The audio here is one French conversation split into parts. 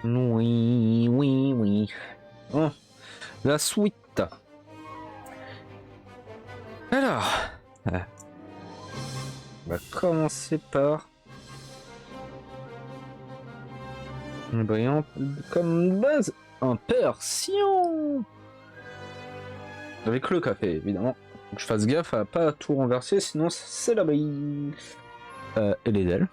Oui, oui, oui. Oh, la suite. Alors, on va commencer par une brillante comme base, un Persian. Avec le café, évidemment. Faut que je fasse gaffe à pas tout renverser, sinon c'est la bille. Et les ailes.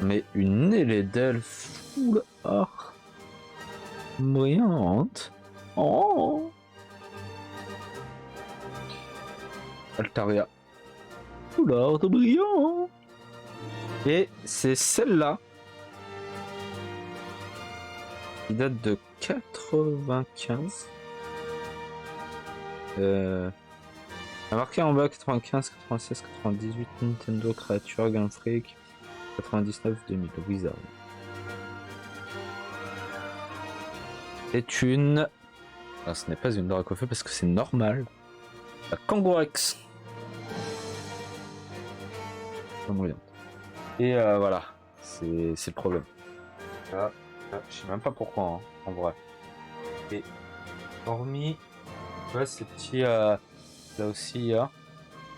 Mais une aile d'elle full art. Brillante. Oh. Altaria. Full art brillant. Et c'est celle-là qui date de 95. Marqué en bas 95, 96, 98, Nintendo Creature, Game Freak, 99, 2000, Wizard. C'est une... Ah, ce n'est pas une Dracofeu parce que c'est normal. La Kangourex. Et voilà, c'est le problème. Là, je sais même pas pourquoi, hein, en vrai. Et hormis... Ouais, ces petits... là aussi,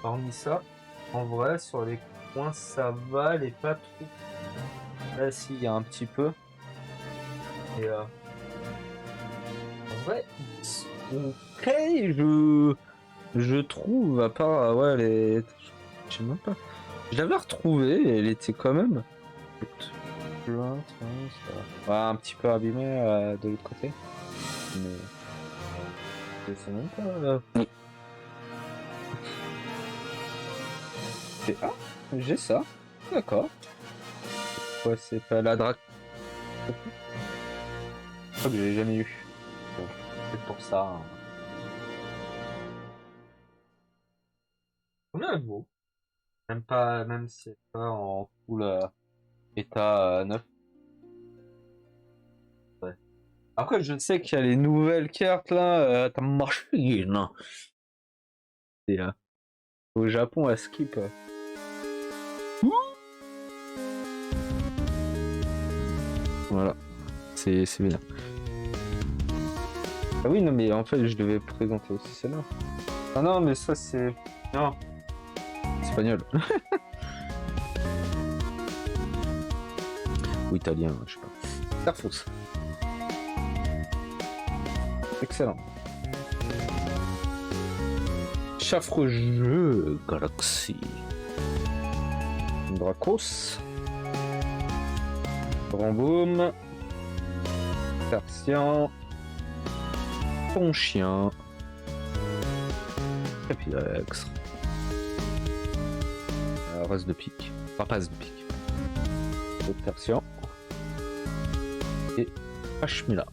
hormis ça, en vrai, sur les coins, ça va, les pas trop. Là, si, il y a un petit peu. Et en vrai, ok, je trouve, à part, ouais, les... Je sais même pas. Je l'avais retrouvée, et elle était quand même... Ouais, un petit peu abîmée de l'autre côté. Mais... Je sais même pas... Ah, j'ai ça. D'accord. Ouais, c'est pas la drac. Je crois que j'ai jamais eu. C'est pour ça. Hein. Combien elle vaut? Même pas, même si c'est pas en full état neuf. Ouais. Après, je sais qu'il y a les nouvelles cartes là. T'as machine. Et au Japon, à skip. Voilà. C'est bien. Ah oui, non, mais en fait, je devais présenter aussi celle-là. Ah non, mais ça, c'est... Non. Espagnol. Ou italien, je sais pas. Carfous. Excellent. Chaffre jeu Galaxy. Dracos. Ramboum. Persian. Ton chien. Capillax. Race de pique. Rapace de pique. Autre Persian. Et Hashmila.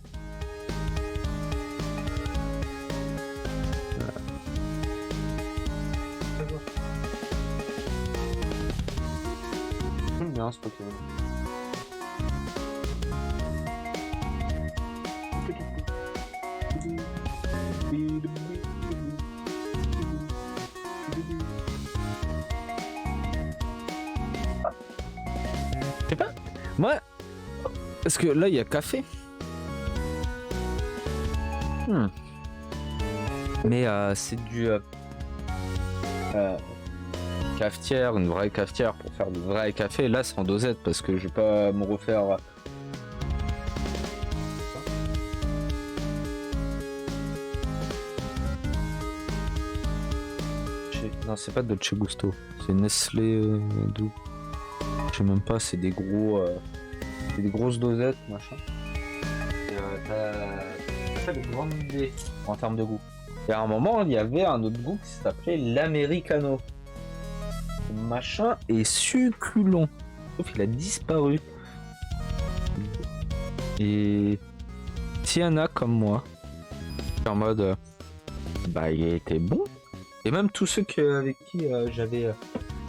J'aime bien ce Pokémon. Je sais pas. Moi, parce que là il y a café. Mais c'est du cafetière, une vraie cafetière pour faire du vrai café. Là c'est en dosette parce que je vais pas me refaire. Non, c'est pas Dolce Gusto, c'est Nestlé doux. Je sais même pas, c'est des gros, c'est des grosses dosettes machin. Et t'as des grandes idées en termes de goût. Et à un moment, il y avait un autre goût qui s'appelait l'Americano. Ce machin est succulent. Sauf qu'il a disparu. Et s'il y en a comme moi, en mode, bah il était bon. Et même tous ceux avec qui j'avais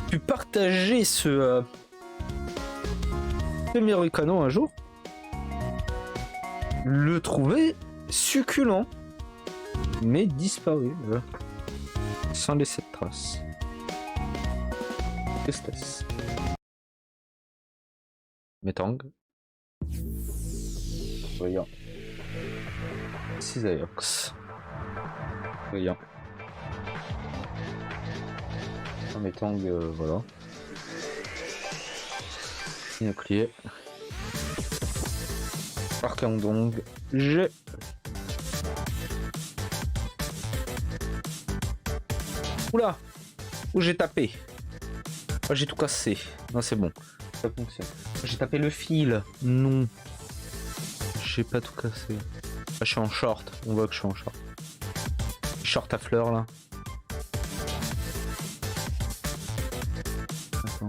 pu partager ce Americano un jour, le trouvaient succulent. Mais disparu, sans laisser de traces. Tristesse. Metang. Voyons. 6 Ajax. Voyons. Un métang, voilà. Il y a crié. Park Hang-dong. J'ai. Oula! Où j'ai tapé? Oh, j'ai tout cassé. Non, c'est bon. Ça fonctionne. J'ai tapé le fil. Non. J'ai pas tout cassé. Ah, je suis en short. On voit que je suis en short. Short à fleurs là. Attends.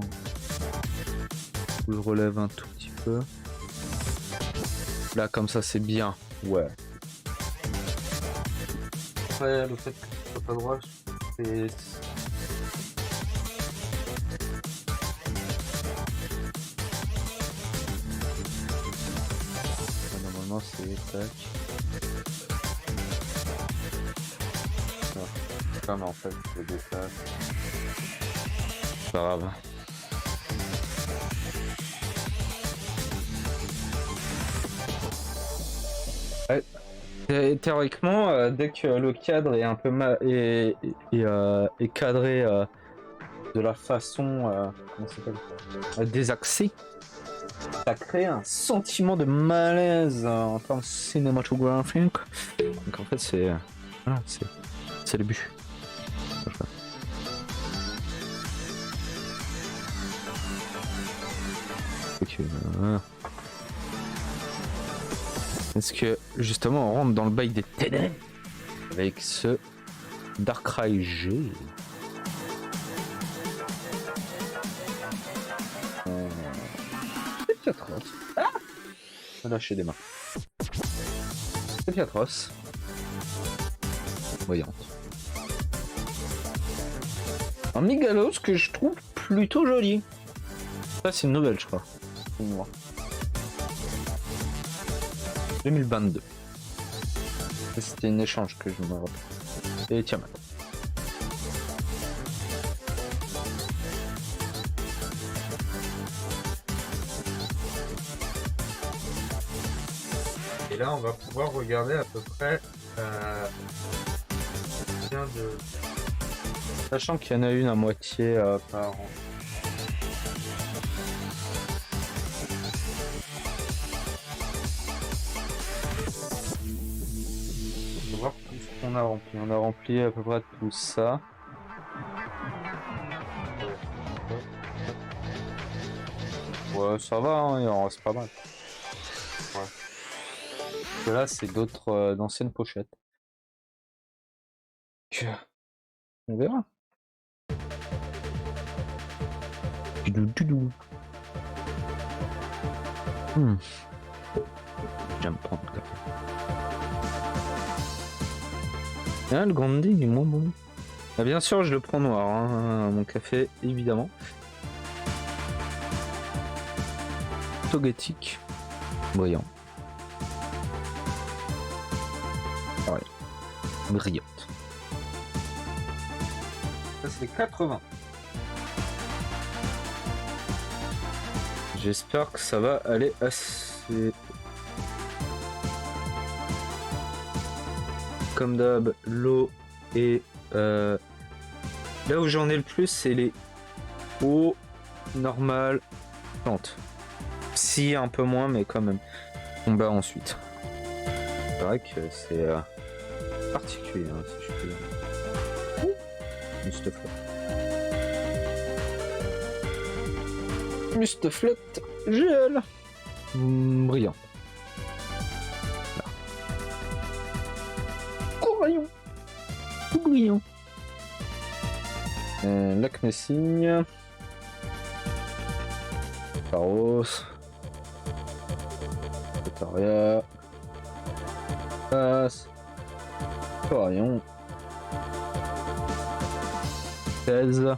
Je relève un tout petit peu. Là, comme ça, c'est bien. Ouais. Après, le fait que tu sois pas droit, c'est. Normalement, c'est tac. Non, mais en fait, je déplace. C'est pas grave. Ouais. Théoriquement, dès que le cadre est un peu est cadré de la façon comment ça s'appelle, désaxée, ça crée un sentiment de malaise en termes cinématographiques. Donc en fait c'est voilà, c'est le but. Ok. Est-ce que justement on rentre dans le bail des ténèbres avec ce Darkrai G? C'est atroce. Ah, on a lâché des mains. C'est atroce. Voyante. Un Mégalos que je trouve plutôt joli. Ça c'est une nouvelle, je crois. C'est noir. 2022. C'était un échange que je me rappelle. Et tiens maintenant. Et là, on va pouvoir regarder à peu près combien de... Sachant qu'il y en a une à moitié par an. On va voir tout ce qu'on a rempli. On a rempli à peu près tout ça. Ouais, ça va, hein, il en reste pas mal. Ouais. Parce que là, c'est d'autres d'anciennes pochettes. On verra. J'aime prendre le café. Ah, le Grandi, il est moins bon. Ah, bien sûr, je le prends noir, hein, mon café, évidemment. Togetic. Brillant. Ouais. Brillante. Ça, c'est 80. J'espère que ça va aller assez. Comme d'hab, l'eau et là où j'en ai le plus, c'est les eaux normales plantes. Si un peu moins, mais quand même. On bat ensuite. C'est vrai que c'est particulier, hein, si je peux dire. Mustaflotte. Mustaflotte, gel. Brillant. Rayon. Tout brillant. Lac Messigne. Pharos. Secrétariat. Passe. Rayon. 16.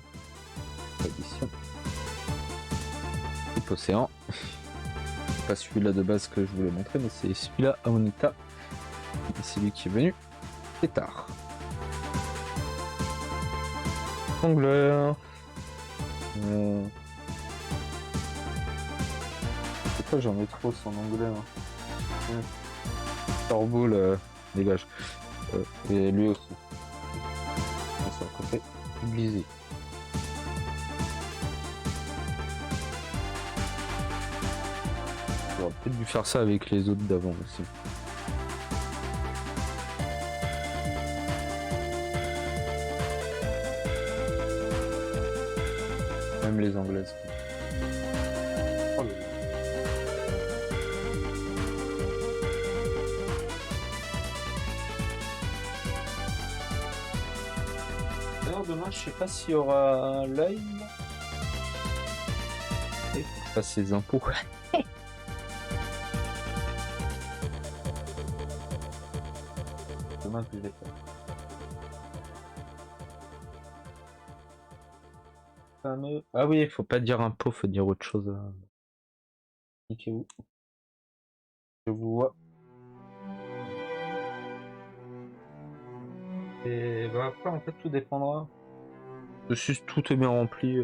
Édition. Type océan. C'est pas celui-là de base que je voulais montrer, mais c'est celui-là à mon état. Et c'est lui qui est venu. C'est tard. Jongleur. fois j'en ai trop son anglais. Hein. Turbo, dégage. Et lui aussi. C'est un côté obligé. J'aurais peut-être dû faire ça avec les autres d'avant aussi. Même les anglaises. Oh, d'ailleurs, demain, je sais pas s'il y aura live. Il faut que je fasse les impôts. Demain, je vais faire. Ah oui, faut pas dire impôt, faut dire autre chose. Niquez-vous. Je vous vois. Et bah après, en fait, tout dépendra. Si tout est bien rempli,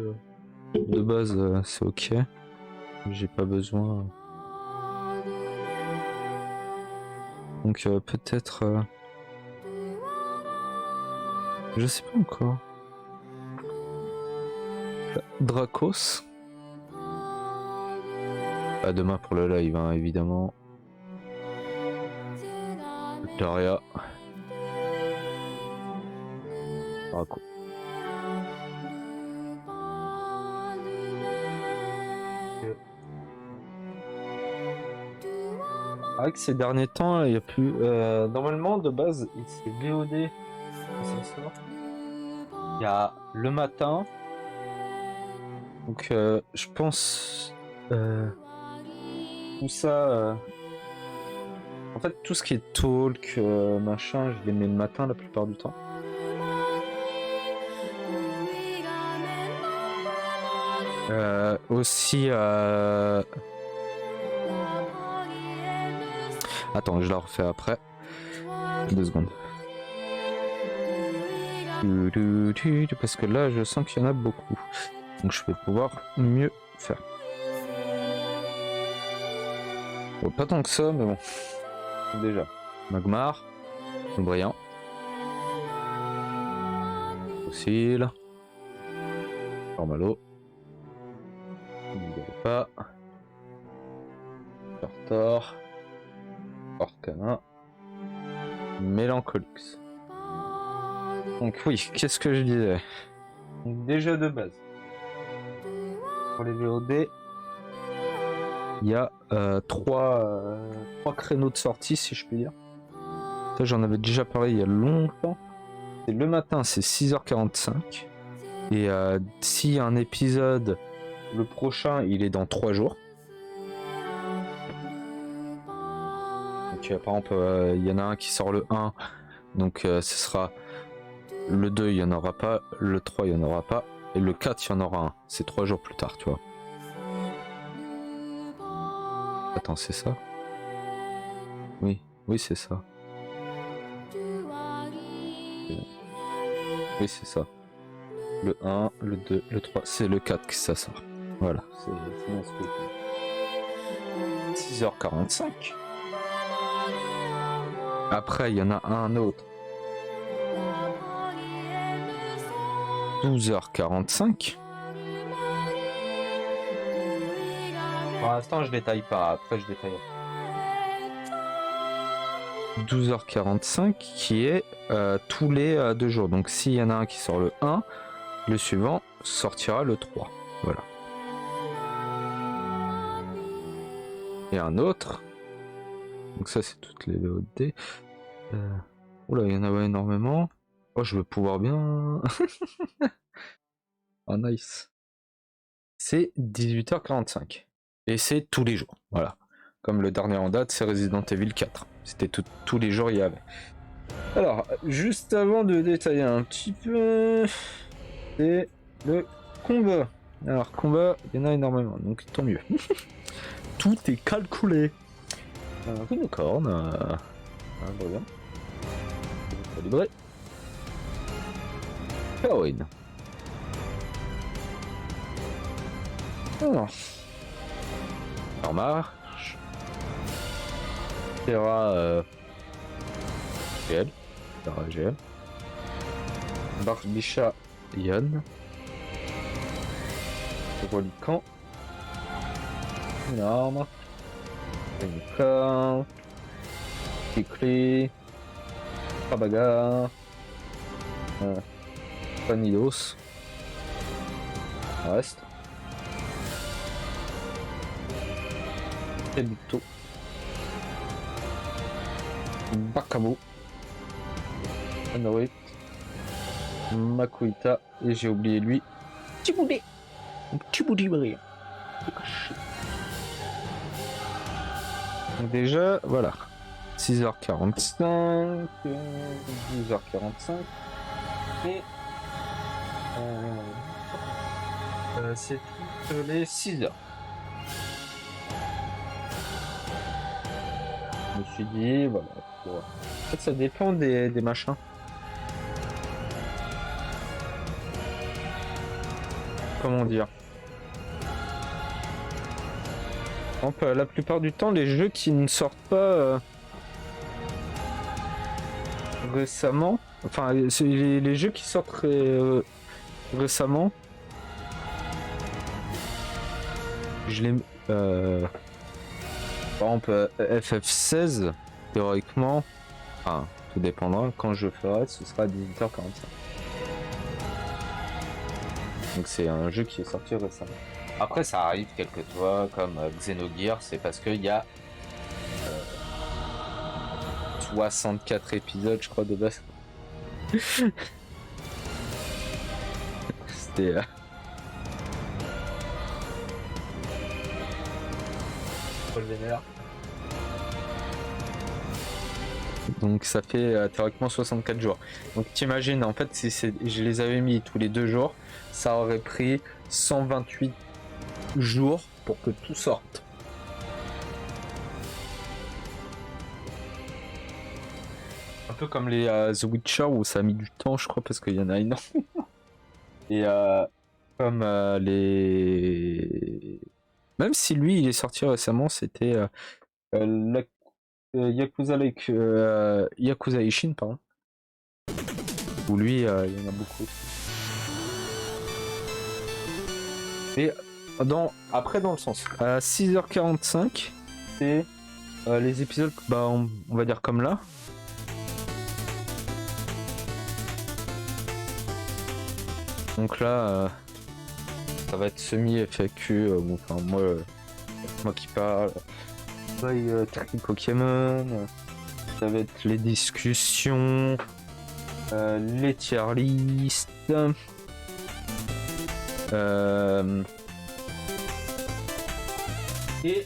de base, c'est ok. J'ai pas besoin. Donc peut-être... Je sais pas encore. Dracos. À demain pour le live, hein, évidemment. Daria. Draco. Avec ces derniers temps, il y a plus. Normalement, de base, c'est VOD. Ça sort. Il y a le matin. Donc, je pense. Tout ça. En fait, tout ce qui est talk, machin, je les mets le matin la plupart du temps. Aussi. Attends, je la refais après. 2 secondes. Parce que là, je sens qu'il y en a beaucoup. Donc je vais pouvoir mieux faire. Bon, pas tant que ça, mais bon. Déjà. Magmar. Le brillant. Fossile. Formalo. N'oubliez pas. Tortor. Orcanin. Mélancolux. Donc oui, qu'est-ce que je disais? Donc déjà de base. Pour les VOD, il y a 3 créneaux de sortie, si je puis dire. Ça, j'en avais déjà parlé il y a longtemps. Et le matin, c'est 6h45. Et s'il y a un épisode, le prochain, il est dans 3 jours. Donc par exemple, il y en a un qui sort le 1. Donc ce sera le 2, il n'y en aura pas. Le 3, il n'y en aura pas. Et le 4, il y en aura un. C'est 3 jours plus tard, tu vois. Attends, c'est ça? Oui, oui, c'est ça. Oui, c'est ça. Le 1, le 2, le 3, c'est le 4 que ça sort. Voilà, c'est mon spectacle. 6h45. Après, il y en a un autre. 12h45. Pour l'instant, je détaille pas. Après, je détaille. 12h45 qui est tous les 2 jours. Donc, s'il y en a un qui sort le 1, le suivant sortira le 3. Voilà. Et un autre. Donc, ça, c'est toutes les VOD. Oula, il y en a énormément. Oh, je vais pouvoir bien. Oh, nice. C'est 18h45. Et c'est tous les jours. Voilà. Comme le dernier en date, c'est Resident Evil 4. C'était tous les jours, il y avait. Alors, juste avant de détailler un petit peu, c'est le combat. Alors, combat, il y en a énormément, donc tant mieux. Tout est calculé. Unicorn, brillant. Calibré. Caroline. Alors. en marche. Terra GL. Terra GL. Barbicha Yann. Reliquant. Énorme. Reliquant. Kikli. Trabaga. Vanilos. Reste. Ebuto. Bakamo. Anorit. Makuita. Et j'ai oublié lui. Petit boulet. Un petit boulet brillant. Donc déjà, voilà. 6h45, 12h45. Et c'est toutes les 6h. Je me suis dit, voilà. En fait, ça dépend des machins. Comment dire? La plupart du temps, les jeux qui ne sortent pas récemment, enfin, c'est les jeux qui sortent récemment, je les... par exemple, FF16, théoriquement, enfin, tout dépendra, quand je ferai, ce sera à 18h45. Donc c'est un jeu qui est sorti récemment. Après ça arrive quelquefois comme Xenogears, c'est parce qu'il y a 64 épisodes je crois de base. C'était... Paul Vénère. Donc ça fait théoriquement 64 jours. Donc t'imagines, en fait si je les avais mis tous les 2 jours, ça aurait pris 128 jours pour que tout sorte. Un peu comme les The Witcher où ça a mis du temps je crois parce qu'il y en a énormément. Et comme les... Même si lui il est sorti récemment, c'était Yakuza Yakuza Ishin, pardon. Où lui, il y en a beaucoup. Et après dans le sens. À 6h45, c'est les épisodes, bah, on va dire comme là. Donc là, ça va être semi-FAQ, enfin moi qui parle. Tri Pokémon, ça va être les discussions, les tier list, et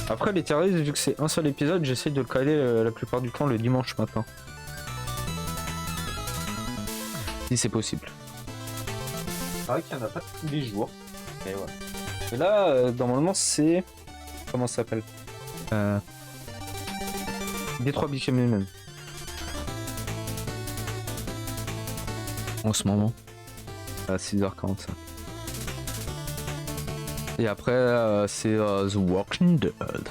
après les tier list, vu que c'est un seul épisode, j'essaie de le caler la plupart du temps le dimanche matin, si c'est possible. C'est vrai qu'il n'y en a pas tous les jours, mais voilà. Et là, normalement, c'est... Comment ça s'appelle Détroit Become Human. En ce moment. À 6h45. Et après, c'est The Walking Dead.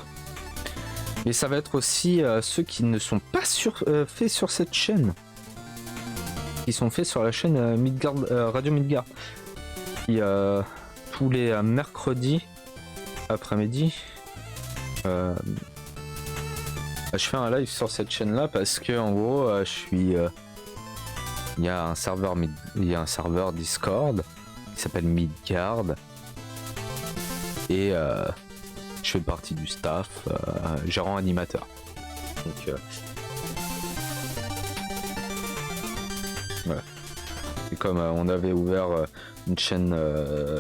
Et ça va être aussi ceux qui ne sont pas faits sur cette chaîne. Qui sont faits sur la chaîne Midgard, Radio Midgard. Qui... tous les mercredis après-midi, je fais un live sur cette chaîne là parce que en gros je suis il y a un serveur Discord qui s'appelle Midgard et je fais partie du staff, gérant animateur. Donc voilà. Et comme on avait ouvert une chaîne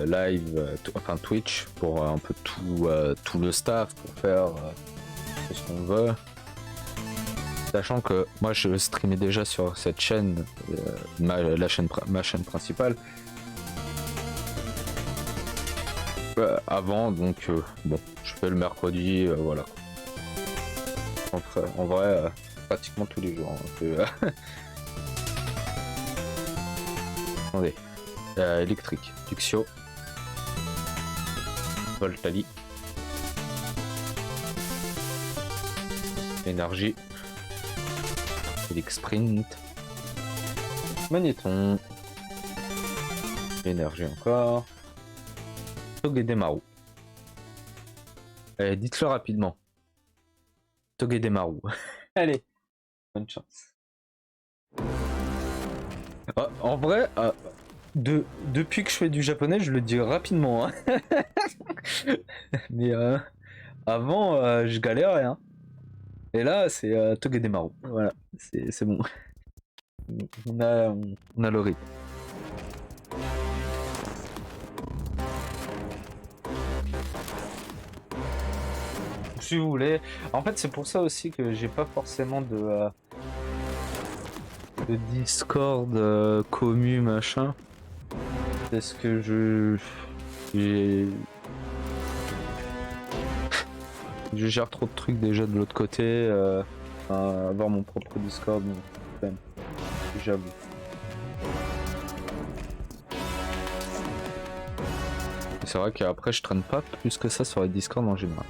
live, enfin Twitch, pour un peu tout le staff, pour faire ce qu'on veut. Sachant que moi je streamais déjà sur cette chaîne, ma chaîne principale, avant, donc bon, je fais le mercredi, voilà. En vrai, pratiquement tous les jours. Attendez. Électrique, Duxio. Voltali. Énergie. Helix Sprint. Magnéton. Énergie encore. Togedemaru. Allez, dites-le rapidement. Togedemaru. Allez, bonne chance. Ah, en vrai, depuis que je fais du japonais, je le dis rapidement. Hein. Mais avant, je galérais. Hein. Et là, c'est Togedemaru. Voilà, c'est bon. On a le rythme. Si vous voulez. En fait, c'est pour ça aussi que j'ai pas forcément de Discord commu machin. Parce que je gère trop de trucs déjà de l'autre côté. Avoir mon propre Discord, bon, j'avoue. C'est vrai qu'après je traîne pas plus que ça sur les Discord en général.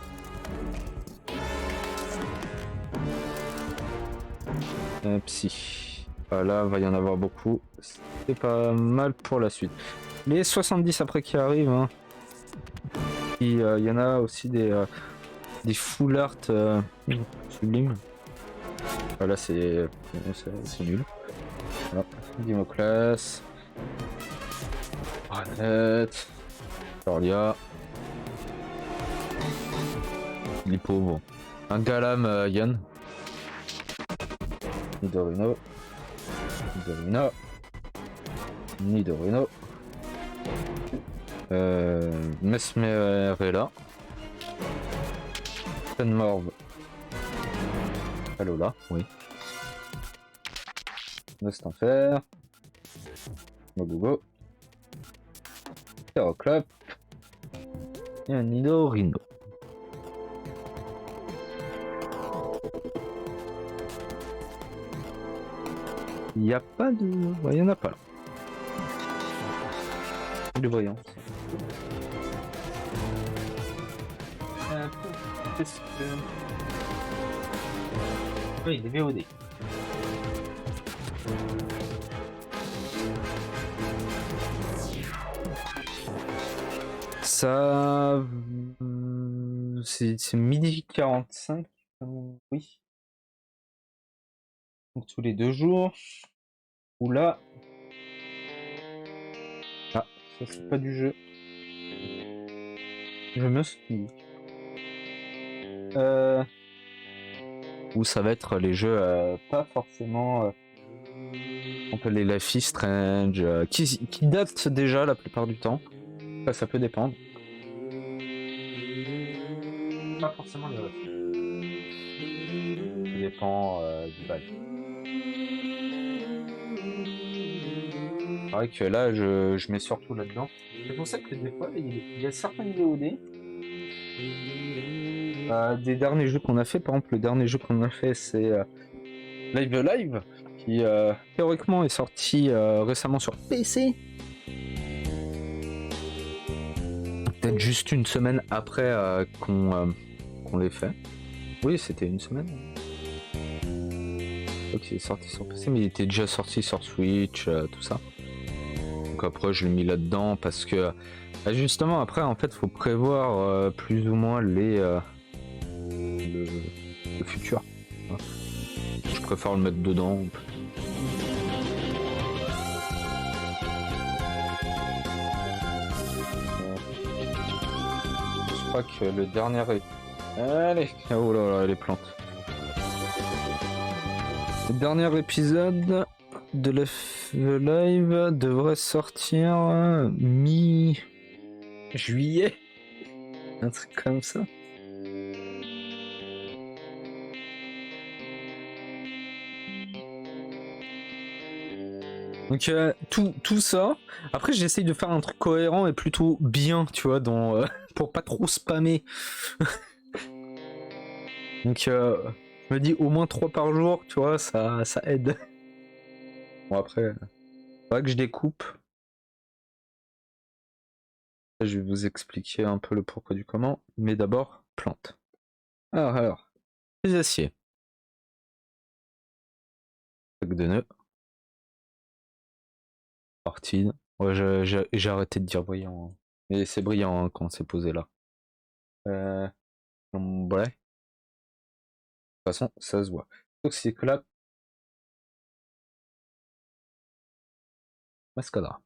Psy. Là, va y en avoir beaucoup. C'est pas mal pour la suite. Les 70 après qui arrivent. Hein. Il y en a aussi des full art sublimes. Là, c'est nul. Voilà. Dimoclas. Arnett. Corlia. Les pauvres. Un Galam Yann. Nidorino. Nidorino. Mesmer est là. Fenmorb. Alola, oui. Nostanfer. Mogogo. Terroclop. Et un Nidorino. Il n'y a pas de... Ouais, il n'y en a pas là. Les voyants. Qu'est-ce que... Oui, des VOD. Ça... C'est midi 45. Oui. Donc tous les 2 jours. Oula. Ah, ça c'est pas du jeu. Je me suis. Ou ça va être les jeux pas forcément. On peut les Life is Strange, qui datent déjà la plupart du temps. Enfin, ça peut dépendre. Pas forcément les refs. Ça dépend du bail. C'est vrai que là, je mets surtout là-dedans. C'est pour ça que des fois, il y a certaines VOD. Des derniers jeux qu'on a fait, par exemple, le dernier jeu qu'on a fait, c'est Live Live, qui théoriquement est sorti récemment sur PC. Peut-être juste une semaine après qu'on l'ait fait. Oui, c'était une semaine. Donc il est sorti sur PC, mais il était déjà sorti sur Switch, tout ça. Donc après je l'ai mis là-dedans parce que justement après en fait faut prévoir plus ou moins le futur. Je préfère le mettre dedans. Je crois que le dernier allez, oh là là les plantes. Le dernier épisode de Live devrait sortir mi-juillet, un truc comme ça. Donc tout ça. Après j'essaye de faire un truc cohérent et plutôt bien, tu vois, pour pas trop spammer. Donc je me dis au moins 3 par jour, tu vois, ça aide. Bon après, c'est vrai que je découpe. Je vais vous expliquer un peu le pourquoi du comment, mais d'abord, plantes. Alors, les aciers. Sac de nœuds. Ortide. Ouais, j'ai arrêté de dire brillant. Hein. Mais c'est brillant hein, quand c'est posé là. Blé. De toute façon, ça se voit. Toxiclap. Mascada.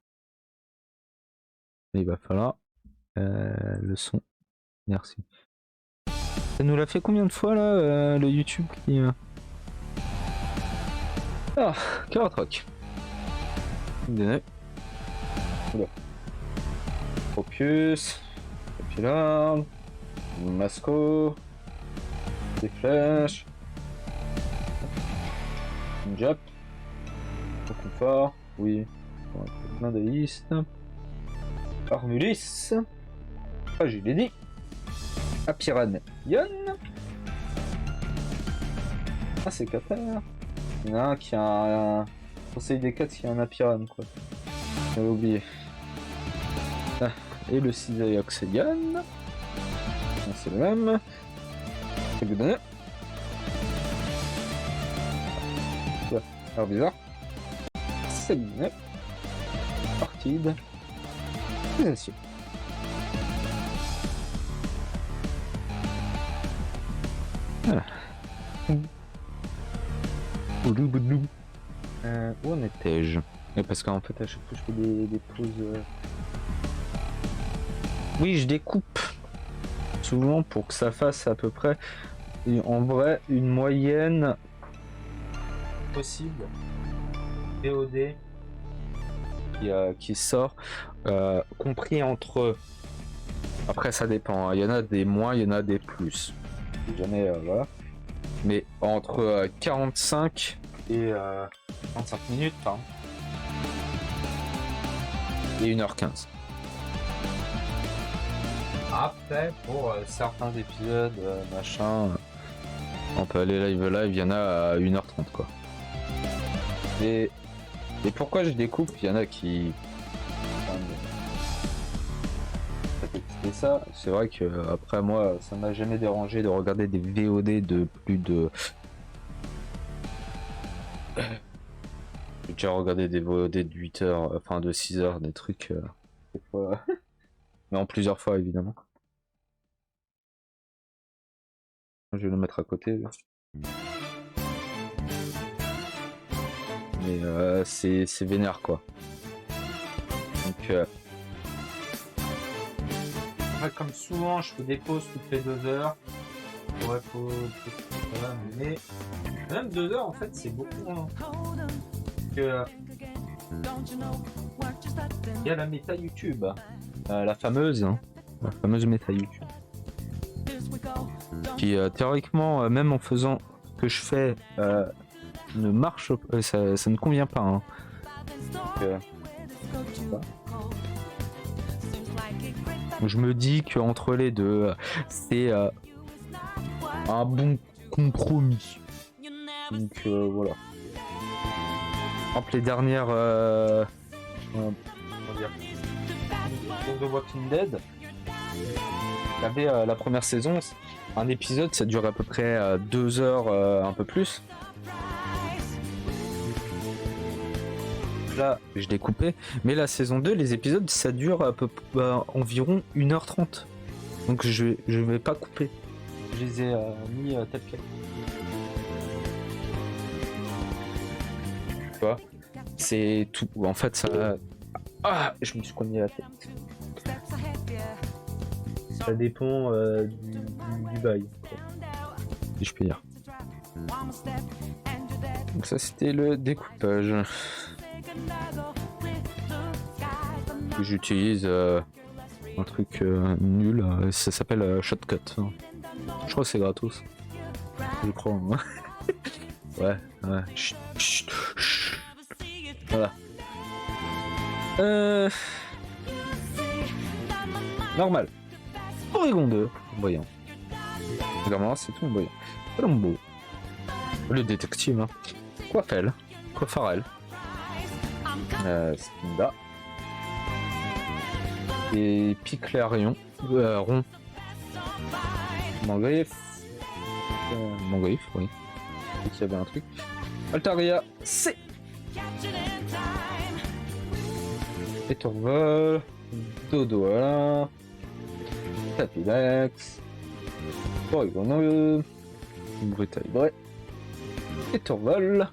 Il va falloir le son. Merci. Ça nous l'a fait combien de fois là, le YouTube qui. Ah, carotte rock. Oula. Propius. Capillard. Masco. Des flèches. Une jap. Confort. Oui. Plein de listes. Armulis. Ah, je l'ai dit. Apiran. Yon. Ah, c'est Qatar. Il y en a un qui a un conseil des 4 qui a un Apiran, quoi. J'avais oublié. Ah, et le Cisaioxedian. C'est le même. C'est Goudin. Ouais, alors bizarre. C'est Goudin. Ortide. Les aciers. Voilà. Où en étais-je? Parce qu'en fait à chaque fois je fais des pauses. Oui, je découpe souvent pour que ça fasse à peu près en vrai une moyenne possible VOD qui sort compris entre, après ça dépend hein. Il y en a des moins, il y en a des plus, jamais voilà, mais entre 45 et 35 minutes hein. Et 1h15 après pour certains épisodes machin on peut aller live, il y en a à 1h30 quoi. Et pourquoi je découpe, il y en a qui et ça, c'est vrai que après moi ça m'a jamais dérangé de regarder des VOD de plus de j'ai déjà regardé des VOD de 8 heures, enfin de 6 heures, des trucs mais en plusieurs fois évidemment. Je vais le mettre à côté là. Mais c'est vénère quoi. Donc après, comme souvent je fais des pauses toutes les 2 heures. Ouais, voilà, mais même 2 heures en fait c'est beaucoup hein. Que il y a la méta YouTube, la fameuse méta YouTube qui théoriquement même en faisant ce que je fais ne marche ça ne convient pas hein. Donc, je me dis qu'entre les deux c'est un bon compromis. Donc voilà. Par exemple les dernières comment dire, The Walking Dead, il y avait la première saison, un épisode ça dure à peu près 2 heures un peu plus. Là je l'ai coupé, mais la saison 2 les épisodes ça dure à peu environ 1h30, donc je vais pas couper, je les ai mis tel quel, tu vois, c'est tout en fait ça. Ah, je me suis cogné la tête. Ça dépend du bail quoi, si je peux dire. Donc ça c'était le découpage. J'utilise un truc nul, ça s'appelle Shotcut. Je crois que c'est gratos. Je crois. Hein. Ouais. Chut, chut, chut. Voilà. Normal. Oregon 2. Voyons. Normalement c'est tout voyant. Colombo. Le détective. Hein. Coiffel. Coiffarel. Stinda. Et Piclarion, Rond, Mangriffe, Mangriffe, oui. Et qu'il y avait un truc. Altaria, C. Étourvol, Dodoala, Tapidax, Porygonol, Brutalibré, Étourvol,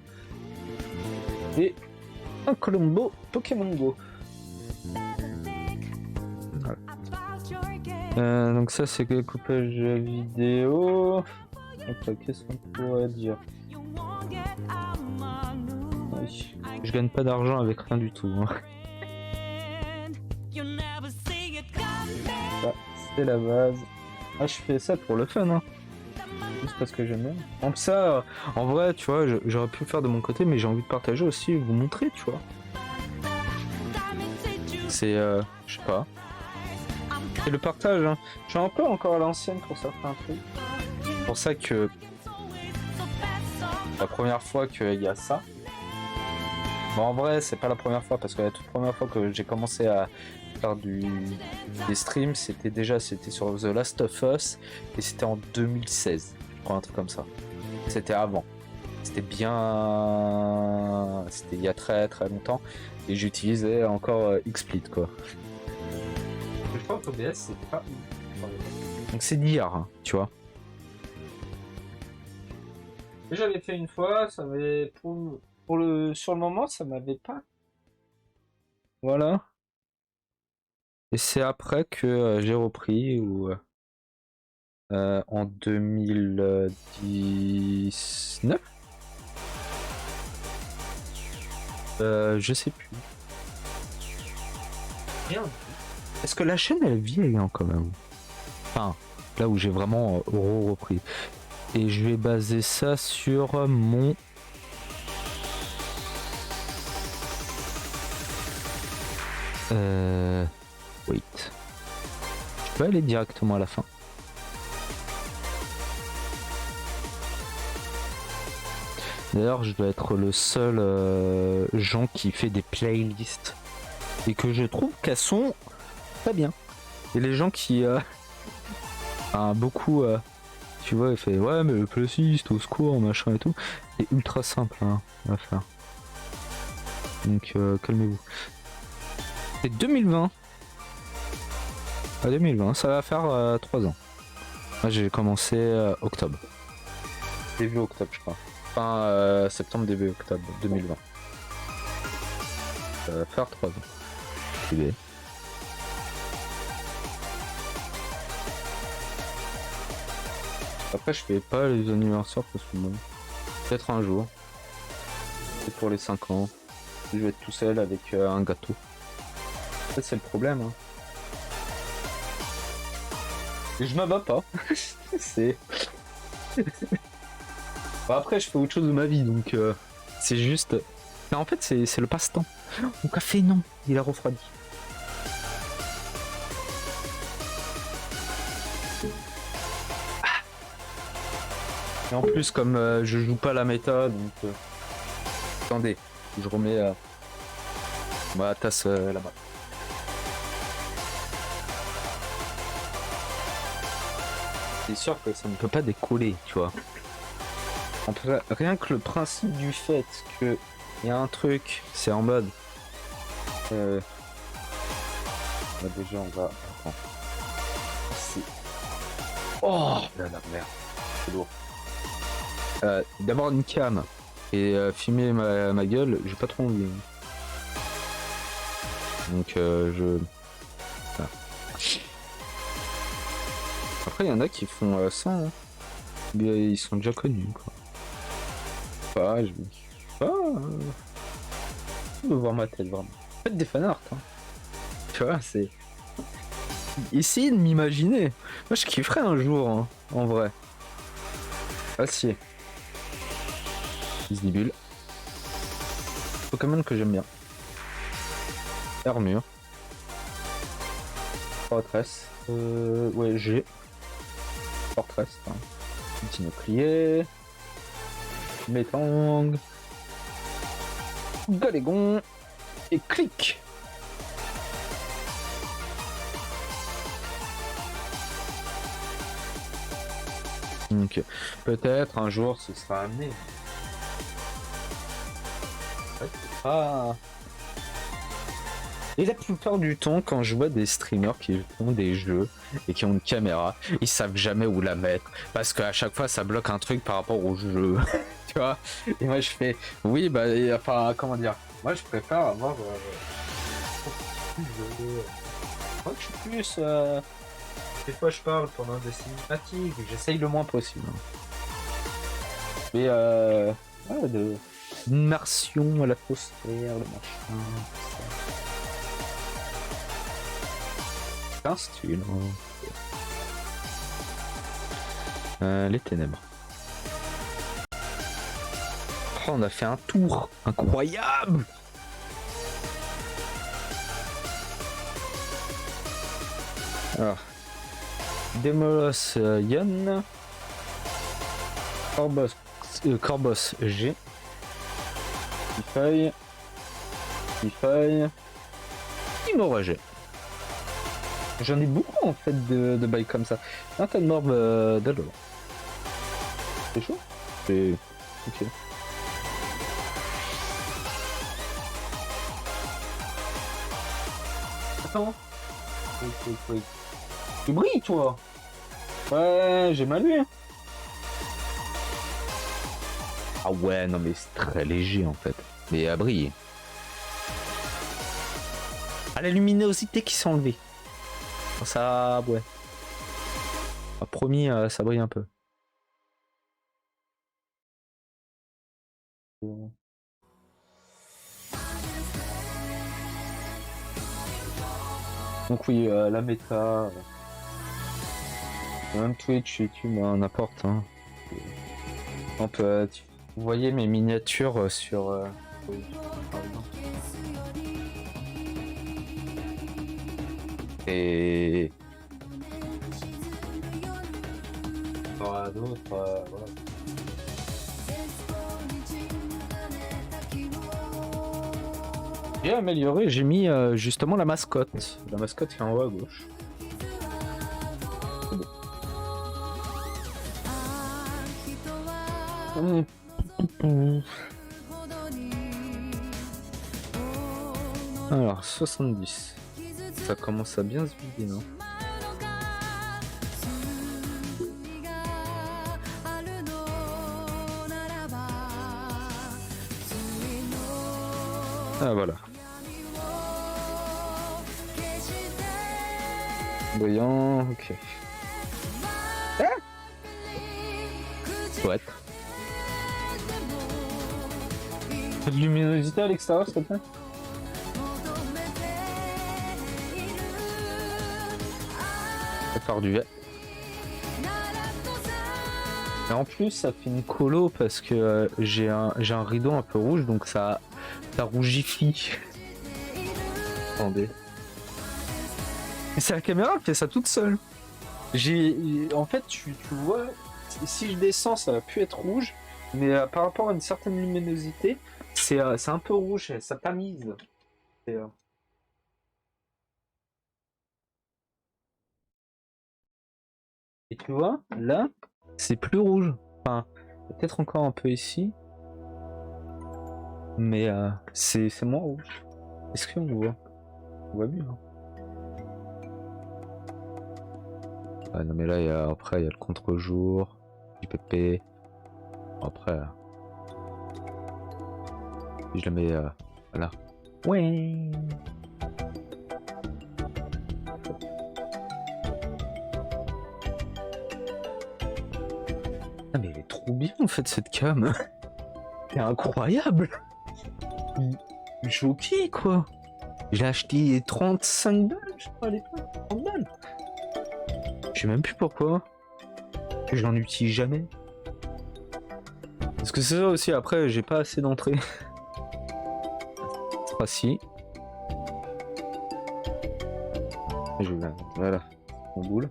et un Colombo Pokémon Go. Voilà. Donc ça c'est que le coupage vidéo. Après, qu'est-ce qu'on pourrait dire? Oui. Je gagne pas d'argent avec rien du tout. Hein. Ça, c'est la base. Ah, je fais ça pour le fun, hein. Juste parce que j'aime bien. En ça, en vrai, tu vois, j'aurais pu le faire de mon côté, mais j'ai envie de partager aussi, vous montrer, tu vois. C'est, je sais pas. C'est le partage, hein. Je suis un peu encore à l'ancienne pour certains trucs. C'est pour ça que la première fois qu'il y a ça. Bon, en vrai, c'est pas la première fois parce que la toute première fois que j'ai commencé à faire des streams, c'était sur The Last of Us et c'était en 2016, je crois, un truc comme ça. C'était avant. C'était il y a très très longtemps et j'utilisais encore XSplit quoi. Je crois que OBS c'était pas. Donc c'est d'hier, hein, tu vois. Et j'avais fait une fois, ça m'avait sur le moment, ça m'avait pas. Voilà. Et c'est après que j'ai repris ou en 2019. Je sais plus. Merde. Est-ce que la chaîne elle vieillit quand même? Enfin, là où j'ai vraiment repris. Et je vais baser ça sur mon wait. Je peux aller directement à la fin. D'ailleurs, je dois être le seul gens qui fait des playlists et que je trouve qu'elles sont très bien. Et les gens qui beaucoup tu vois, il fait ouais mais le playlist au secours machin et tout, c'est ultra simple hein, à faire. Donc calmez-vous. C'est 2020. À 2020, ça va faire 3 ans. Moi j'ai commencé octobre. Début octobre je crois. Fin septembre, début octobre 2020. Ça va faire 3 ans. Okay. Après je fais pas les anniversaires parce que bon, peut-être un jour. C'est pour les 5 ans. Je vais être tout seul avec un gâteau. Ça c'est le problème. Hein. Et je m'abats pas. C'est. Bon, après je fais autre chose de ma vie donc c'est juste. Mais en fait c'est le passe-temps. Mon café non, il a refroidi. Et en plus comme je joue pas la méta donc attendez, je remets ma tasse là-bas. C'est sûr que ça ne peut pas décoller, tu vois. Rien que le principe du fait que il y a un truc, c'est en mode déjà on va oh la merde, c'est lourd. D'avoir une cam et filmer ma gueule, j'ai pas trop envie. Donc je... Voilà. Après il y en a qui font ça, hein. Mais ils sont déjà connus quoi. Pas, je veux voir ma tête vraiment. Faites des fanarts, hein. Tu vois, c'est... Essayez de m'imaginer. Moi je kifferais un jour, hein, en vrai. Acier. Visibule. Pokémon que j'aime bien. Armure. Fortress. Ouais, G. Fortress. Hein. Petit bouclier. Métang. Galégon. Et clic. Donc peut-être un jour ce sera amené. Ouais, c'est pas... Et la plupart du temps, quand je vois des streamers qui font des jeux et qui ont une caméra, ils savent jamais où la mettre. Parce qu'à chaque fois, ça bloque un truc par rapport au jeu. Tu vois? Et moi, je fais, oui, bah, enfin, comment dire? Moi, je préfère avoir. Moi, je suis plus. Des fois, je parle pendant des cinématiques, j'essaye le moins possible. Mais, ouais, de. Immersion à l'atmosphère, le machin. C'est un style. Les ténèbres. Oh, on a fait un tour incroyable. Alors, Demolos Yann, Corbos G, Ify, Imora G. J'en ai beaucoup en fait de bails comme ça. Un tas de morts d'Allo. C'est chaud? C'est. Ok. Attends. Oui. Tu brilles toi? Ouais, j'ai mal vu. Ah ouais, non mais c'est très léger en fait. Mais à briller. Ah, la luminosité qui s'est enlevée. Ça, ouais. A promis, ça brille un peu. Donc oui, la méta, même Twitch, YouTube, n'importe. Hein. Vous voyez mes miniatures sur... Et... d'autres, voilà. J'ai amélioré, j'ai mis justement la mascotte. La mascotte qui est en haut à gauche. C'est bon. Alors, 70. Ça commence à bien se vider, non? Ah voilà. Brillant, ok. Ah ouais. De luminosité à l'extérieur, s'il te plaît. Par du vert. Et en plus, ça fait une colo parce que j'ai un rideau un peu rouge, donc ça rougifie. Attendez. Et c'est la caméra qui fait ça toute seule. En fait, tu vois, si je descends, ça va plus être rouge, mais par rapport à une certaine luminosité, c'est un peu rouge, ça tamise. Et tu vois, là, c'est plus rouge. Enfin, peut-être encore un peu ici. Mais c'est moins rouge. Est-ce qu'on voit? On voit mieux. Hein. Ah non mais là, après, il y a le contre-jour, du PP. Après, si je le mets là. Ouais. Ah mais elle est trop bien en fait cette cam. C'est incroyable. Jockey quoi. J'ai acheté 35 balles je crois à l'époque. 30 balles. Je sais même plus pourquoi. Je n'en utilise jamais. Parce que c'est ça aussi, après j'ai pas assez d'entrée. Ah si. Voilà. En boule.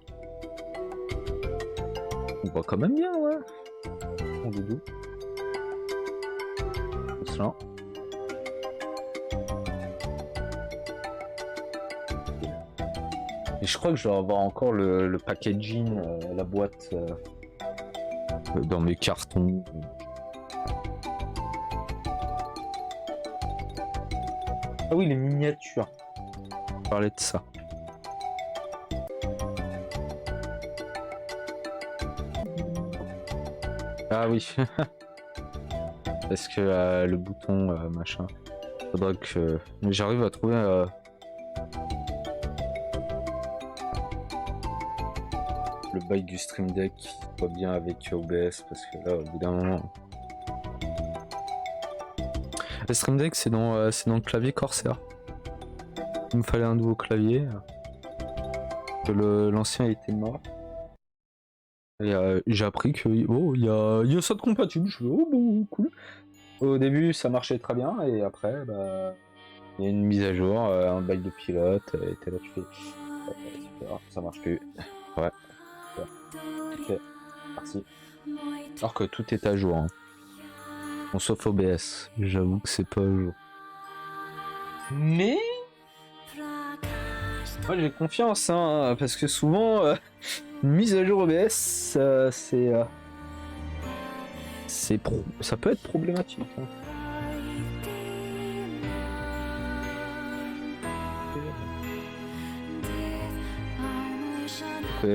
On voit quand même bien, ouais. En doudou. Ça. Et je crois que je dois avoir encore le packaging, la boîte dans mes cartons. Ah oui, les miniatures. On parlait de ça. Ah oui. Parce que le bouton machin. Faudra que j'arrive à trouver le bail du Stream Deck qui va bien avec OBS, parce que là au bout d'un moment. Le Stream Deck c'est dans le clavier Corsair. Il me fallait un nouveau clavier. Que l'ancien était mort. Et j'ai appris que oh, il y a ça de compatible. Je fais oh bon cool. Au début ça marchait très bien et après bah il y a une mise à jour, un bail de pilote, et t'es là tu fais super, ça marche plus. Ouais. Ok, merci. Alors que tout est à jour. Hein. Bon, sauf OBS, j'avoue que c'est pas à jour. Mais moi j'ai confiance, hein, parce que souvent une mise à jour OBS, ça peut être problématique. Hein.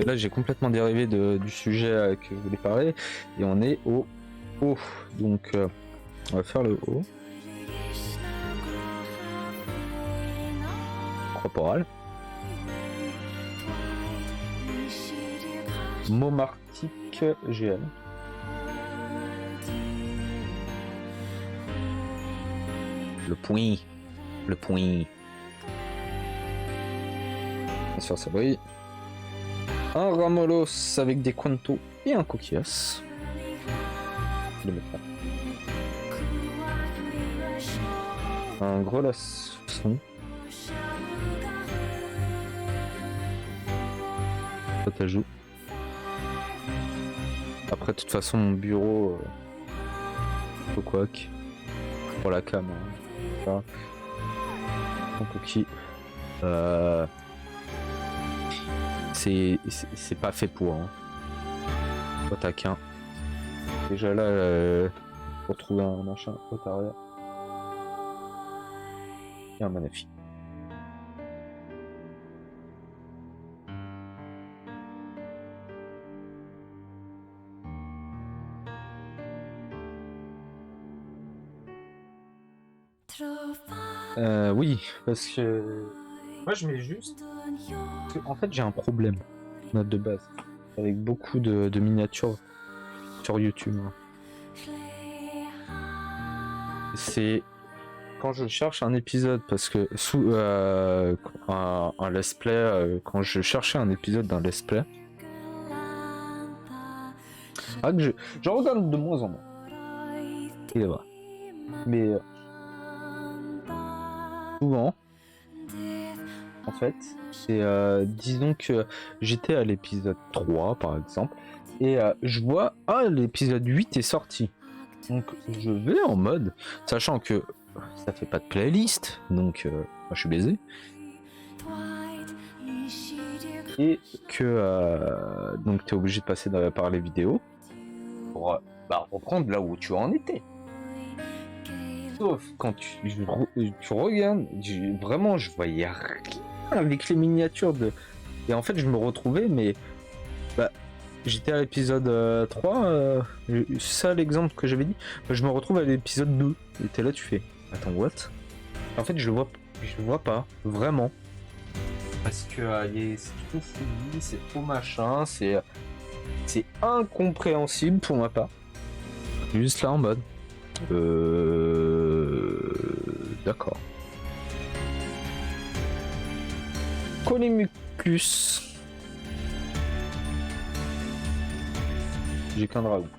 Là j'ai complètement dérivé du sujet que je voulais parler et on est au haut. Donc on va faire le haut. Corporal. Momartic GM. Le point. Le point. Bien sûr ça brille. Un Ramolos avec des Quanto et un Coquillas. Le mettre là. Un gros lasson. Ça t'ajoute. Après, de toute façon, mon bureau. Faut quoi que. Pour la cam. Hein. Ça. Un coquille. C'est pas fait pour. Hein. Pas taquin. Déjà là, pour trouver un machin haut arrière. Et un magnifique. Oui, parce que moi je mets juste. En fait, j'ai un problème, note de base, avec beaucoup de miniatures sur YouTube. C'est quand je cherche un épisode, parce que sous un let's play, quand je cherchais un épisode d'un let's play, que je regarde de moins en moins. Il est vrai. Mais souvent, en fait, c'est disons que j'étais à l'épisode 3 par exemple, et je vois l'épisode 8 est sorti. Donc je vais en mode, sachant que ça fait pas de playlist, donc moi je suis baisé. Et que donc tu es obligé de passer par les vidéos pour reprendre là où tu en étais. Sauf quand tu regardes, vraiment je voyais rien avec les miniatures de... Et en fait je me retrouvais, mais j'étais à l'épisode 3, ça l'exemple que j'avais dit, je me retrouve à l'épisode 2. Et t'es là, tu fais, attends, what? En fait je vois pas, vraiment. Parce que c'est tout fouillis, c'est trop machin, c'est incompréhensible pour ma part. Juste là en mode... D'accord. Colémucus. J'ai qu'un dragon.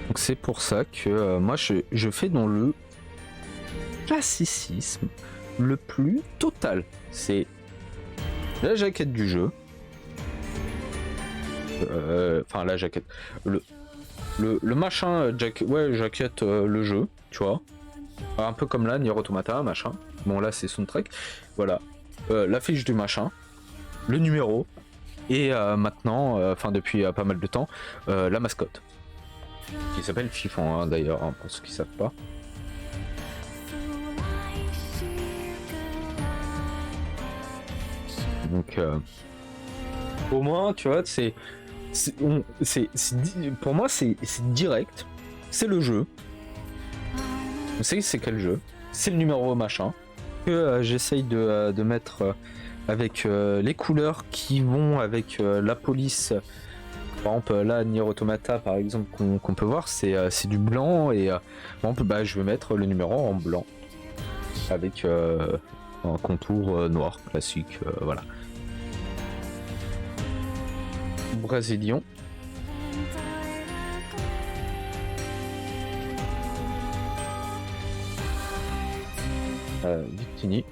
Donc c'est pour ça que moi je fais dans le classicisme le plus total. C'est la jaquette du jeu. Enfin la jaquette. Le machin jaquette le jeu, tu vois. Un peu comme là, Nier Automata, machin. Bon là c'est soundtrack. Voilà. La fiche du machin. Le numéro. Et maintenant, enfin depuis pas mal de temps, la mascotte. Qui s'appelle Fifon hein, d'ailleurs, hein, pour ceux qui savent pas. Donc au moins, tu vois, pour moi c'est direct. C'est le jeu. On sait c'est quel jeu. C'est le numéro machin. Que j'essaye de mettre avec les couleurs qui vont avec la police. Par exemple, là, Nier Automata, par exemple, qu'on peut voir, c'est du blanc et par exemple, bah, je vais mettre le numéro en blanc avec un contour noir classique, voilà. Brésilien. Victini.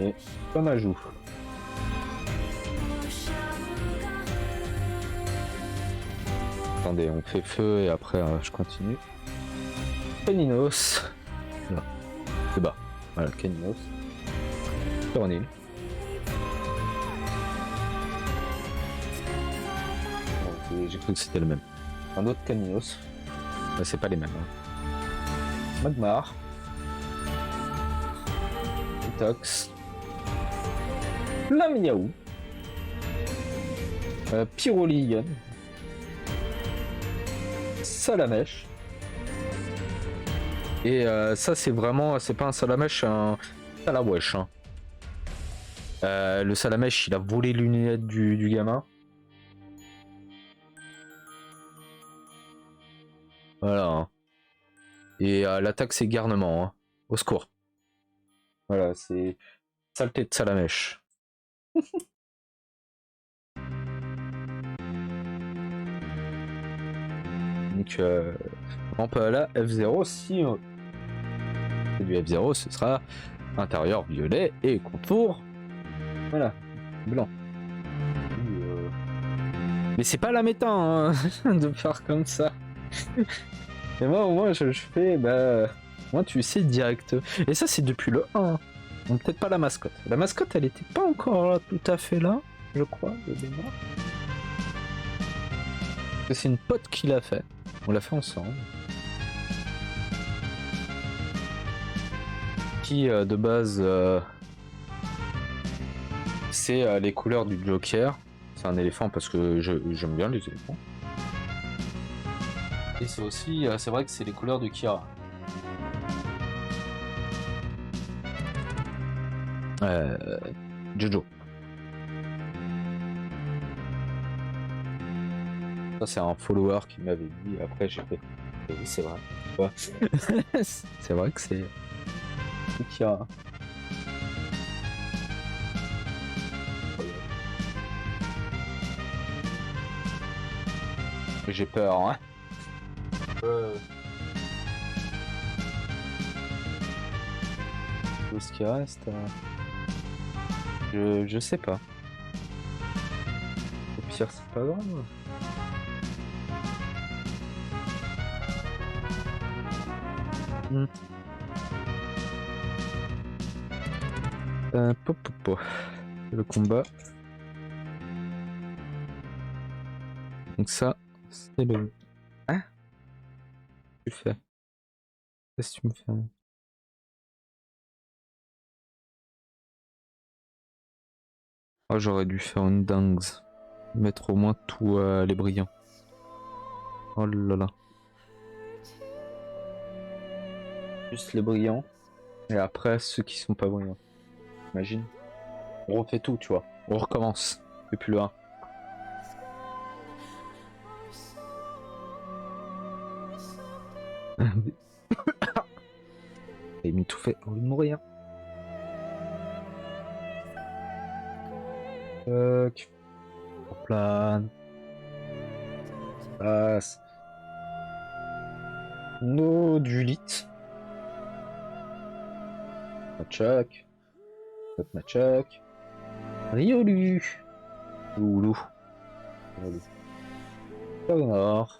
Et Konaju. Attendez, on fait feu et après je continue. Keninos. Là. C'est bas. Voilà, Keninos. Cornil. J'ai cru que c'était le même. Un autre Keninos. C'est pas les mêmes. Hein. Magmar. Tox. Lamiaou. Pyrolion. Salamèche. Et ça c'est vraiment, c'est pas un Salamèche, c'est un Salawesh. Hein. Le Salamèche il a volé les lunettes du gamin. Voilà. Hein. Et l'attaque c'est garnement. Hein. Au secours. Voilà, c'est saleté de Salamèche. Donc, on peut là, F0, si c'est du F0, ce sera intérieur violet et contour, voilà, blanc. Mais c'est pas la méta hein, de faire comme ça. Et moi, au moins, je fais, bah, moi, tu sais, direct. Et ça, c'est depuis le 1. Donc, peut-être pas la mascotte. La mascotte, elle était pas encore là, tout à fait là, je crois, de mémoire. Parce que c'est une pote qui l'a fait. On l'a fait ensemble. Qui, de base, c'est les couleurs du Joker. C'est un éléphant parce que j'aime bien les éléphants. Et c'est aussi, c'est vrai que c'est les couleurs de Kira. Jojo. Ça c'est un follower qui m'avait dit, après j'ai fait... Oui c'est vrai. Ouais. C'est vrai que c'est... Kira. J'ai peur, hein. Tout ce qui reste... Je sais pas. Au pire c'est pas grave. Le combat. Donc ça, c'est le... Hein? Qu'est-ce que tu fais? Qu'est-ce que tu me fais? Oh, j'aurais dû faire une dingue. Mettre au moins tous les brillants. Oh là là. Juste les brillants. Et après, ceux qui sont pas brillants. Imagine. On refait tout, tu vois. On recommence. Depuis le 1. J'ai mis tout fait. Envie de mourir. Plane. Passe. Nodulite. Machak. Machak. Riolu. Loulou. Nord.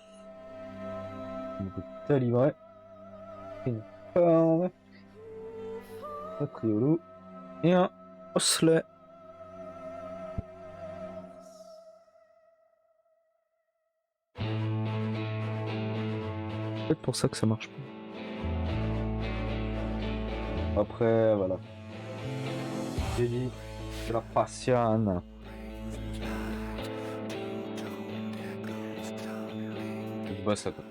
Talibret. Une corne. Riolu. et un osselet. Peut-être pour ça que ça marche pas. Après, voilà. J'ai dit, c'est la Patiane. Je bosse à côté.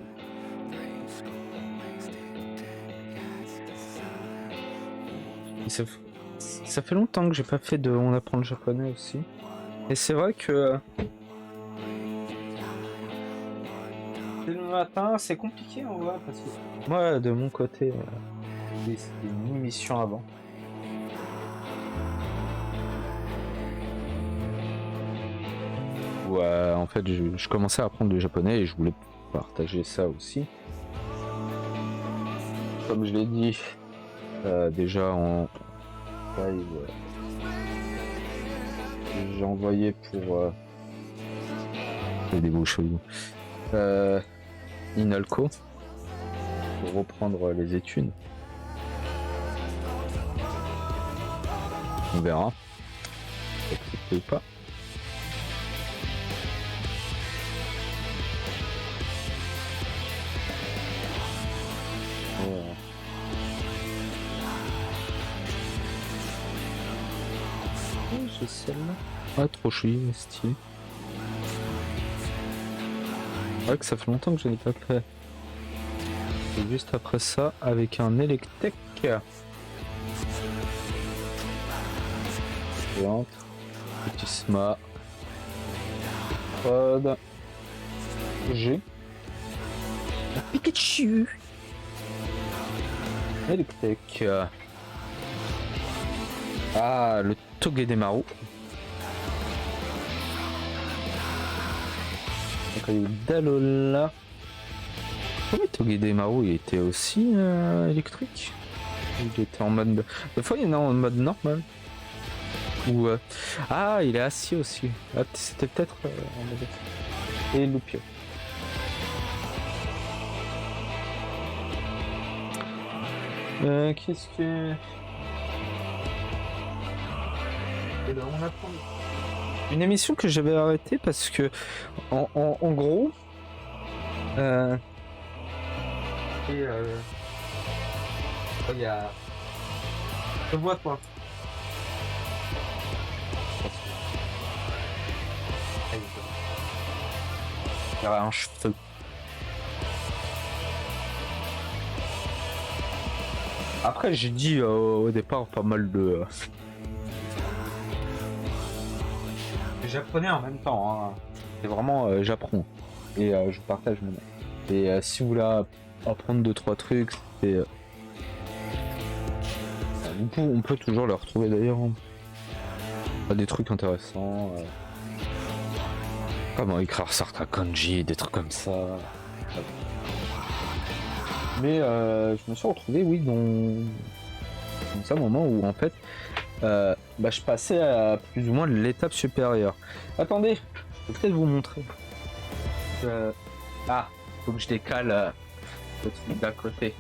Ça fait longtemps que j'ai pas fait de On apprend le japonais aussi. Et c'est vrai que le matin, c'est compliqué en vrai parce que moi de mon côté, c'était une émission avant. Où en fait je commençais à apprendre le japonais et je voulais partager ça aussi. Comme je l'ai dit déjà en live, j'ai envoyé pour des beaux cheveux. Inalco pour reprendre les études. On verra. Accepté ou pas. J'ai celle-là. Ah, trop chouille, stylé. C'est vrai que ça fait longtemps que je n'ai pas fait. Et juste après ça, avec un Electek. Petit Sma. Prod. G. Un Pikachu. Electek. Ah, le Togedemaru. Donc il y a eu Dalola. Pourquoi Togedemaru il était aussi électrique? Il était en mode... Des fois il y en a en mode normal. Ou ah, il est assis aussi. Ah, c'était peut-être en mode... Et Lupio. Qu'est-ce que... Et ben on apprend... Une émission que j'avais arrêtée parce que en gros il y a... Je vois toi. Il y a un cheveu. Après j'ai dit au départ pas mal de... J'apprenais en même temps, hein. C'est vraiment j'apprends et je partage mon nom. Et si vous voulez apprendre 2-3 trucs, c'est on peut toujours le retrouver d'ailleurs. Des trucs intéressants. Comment écrire certains kanji, des trucs comme ça. Mais je me suis retrouvé, oui, dans un moment où en fait je passais à plus ou moins l'étape supérieure. Attendez, je vais peut-être vous montrer. Ah, faut que je décale le truc d'à côté.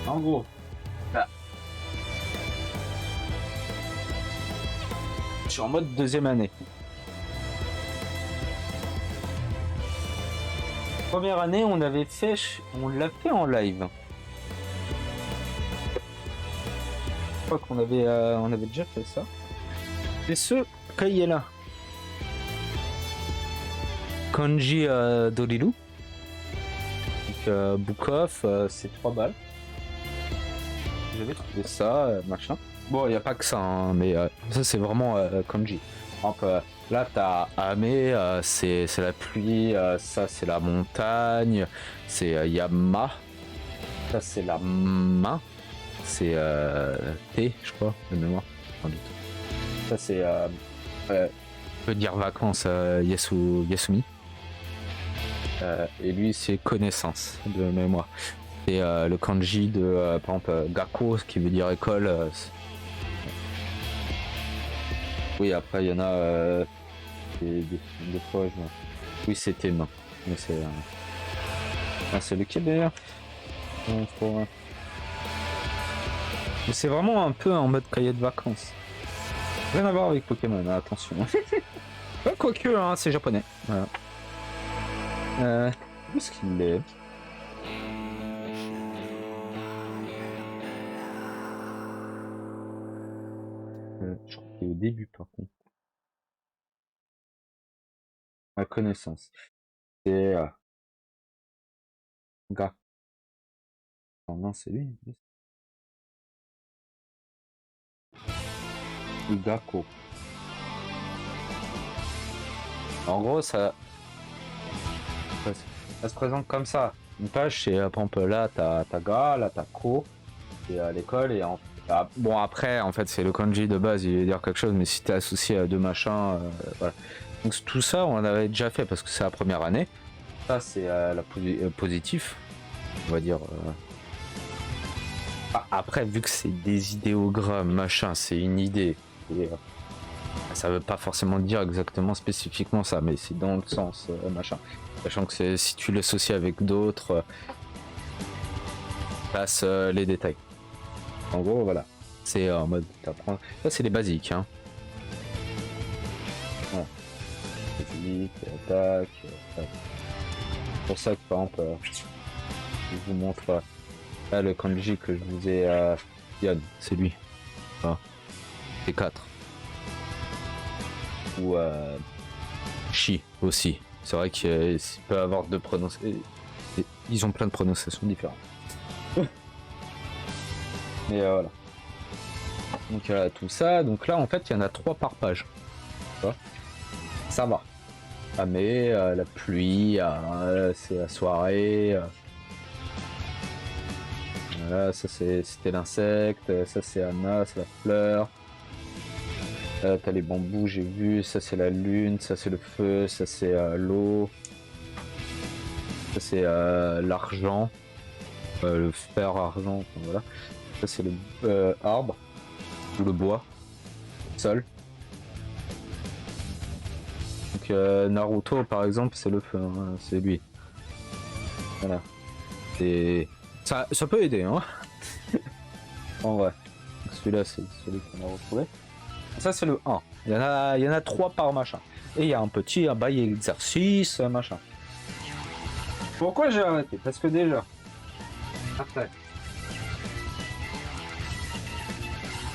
En gros, là. Je suis en mode deuxième année. Première année, on l'a fait en live. Je crois qu'on avait déjà fait ça. C'est ce cahier-là. Kanji Doriru. Donc Book-off, c'est 3 balles. J'avais trouvé ça, machin. Bon, il n'y a pas que ça, hein, mais ça c'est vraiment kanji. Donc, là, t'as Ame, c'est la pluie, ça c'est la montagne, c'est Yama, ça c'est la main, c'est T, je crois, de mémoire, sans doute. Ça c'est, peut dire vacances, Yasumi. Et lui c'est connaissance de mémoire. Et le kanji de, par exemple, Gakko, ce qui veut dire école. Oui, après il y en a des fois, oui, c'était main. Mais c'est c'est lequel d'ailleurs? Mais c'est vraiment un peu en mode cahier de vacances. Rien à voir avec Pokémon, hein, attention. Quoique, hein, c'est japonais. Voilà. Où est-ce qu'il est? Je crois qu'il est au début par contre. Ma connaissance. C'est... Gars. Oh non, c'est lui. Gakko. En gros, ça se présente comme ça. Une page, c'est par exemple là, t'as Ga, là, t'as Ko, et à l'école, et bon, après, en fait, c'est le kanji de base, il veut dire quelque chose, mais si t'es associé à deux machins, voilà. Donc tout ça, on avait déjà fait parce que c'est la première année. Ça, c'est la positif, on va dire. Après, vu que c'est des idéogrammes, machin, c'est une idée. Et, ça veut pas forcément dire exactement spécifiquement ça, mais c'est dans le sens machin. Sachant que si tu l'associes avec d'autres, passe les détails. En gros, voilà. C'est en mode t'apprends. Ça, c'est les basiques. Hein. Voilà. Basique, attaque. C'est pour ça que par exemple, je vous montre là, le kanji que je vous ai. Yann, c'est lui. Ah. C'est 4. Ou Chi aussi. C'est vrai qu'il peut avoir deux prononciations. Ils ont plein de prononciations différentes. Mais voilà. Donc tout ça. Donc là en fait il y en a 3 par page. Ça va. La mer, la pluie, c'est la soirée. Voilà, ça c'était l'insecte, ça c'est Anna, c'est la fleur. T'as les bambous, j'ai vu, ça c'est la lune, ça c'est le feu, ça c'est l'eau, ça c'est l'argent, le fer argent, enfin, voilà. Ça c'est le arbre, ou le bois, le sol. Donc Naruto par exemple c'est le feu, hein, c'est lui. Voilà. Et ça peut aider, hein. En vrai. Celui-là c'est celui qu'on a retrouvé. Ça c'est le 1. Il y en a 3 par machin. Et il y a un petit bail exercice machin. Pourquoi j'ai arrêté? Parce que déjà. Après.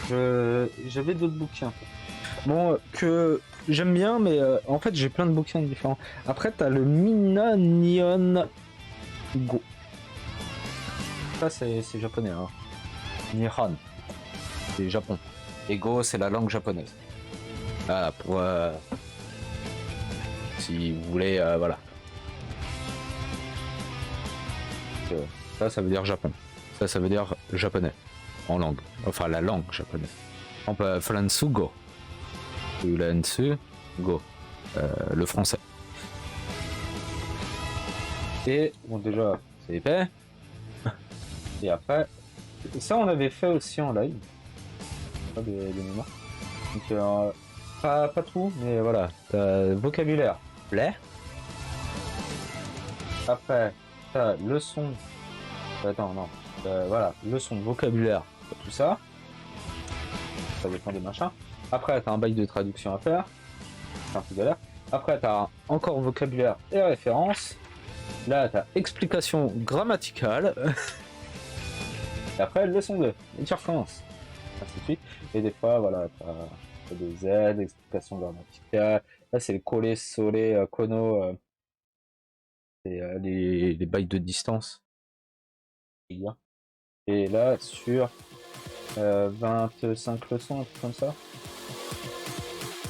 J'avais d'autres bouquins. Bon, que j'aime bien, mais en fait j'ai plein de bouquins différents. Après t'as le Mina Nihon Go. Ça c'est japonais, hein. Nihon. C'est Japon. Et Go, c'est la langue japonaise. Voilà, pour... si vous voulez, voilà. Ça veut dire Japon. Ça veut dire japonais. En langue. Enfin, la langue japonaise. On peut Flansu Go. Ou Lansu Go. Le français. Et, bon, déjà, c'est épais. Et après... Ça, on avait fait aussi en live. Des mémoires. Donc pas tout, mais voilà. T'as vocabulaire plaît. Après t'as leçon. Attends non. Voilà, leçon vocabulaire, tout ça. Ça dépend des machins. Après t'as un bail de traduction à faire. C'est un peu galère. Après t'as encore vocabulaire et référence. Là t'as explication grammaticale. Et après leçon 2. Et tu recommences. Ainsi de suite. Et des fois, voilà, t'as des aides, explications grammaticales. Là, c'est le collé, solé, kono. C'est les bails de distance. Et là, sur 25 leçons, un truc comme ça.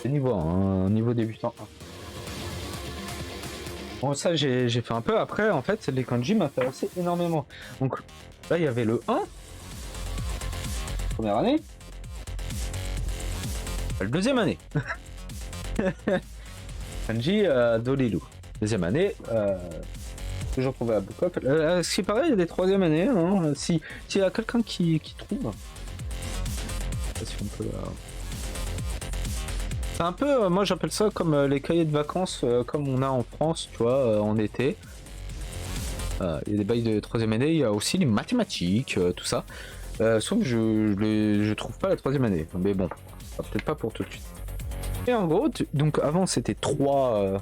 C'est niveau 1, hein, niveau débutant 1. Bon, ça, j'ai fait un peu. Après, en fait, les kanji m'intéressaient énormément. Donc, là, il y avait le 1. Première année. Le deuxième année. Kanji Dolilu. Deuxième année. Toujours trouvé à Bookop. Ce qui est pareil, il y a des troisième années. Hein, s'il y a quelqu'un qui trouve. Je sais pas si on peut. C'est un peu, moi j'appelle ça comme les cahiers de vacances, comme on a en France, tu vois, en été. Il y a des bails de troisième année, il y a aussi les mathématiques, tout ça. Sauf que je trouve pas la troisième année. Mais bon, peut-être pas pour tout de suite. Et en gros, donc avant c'était 3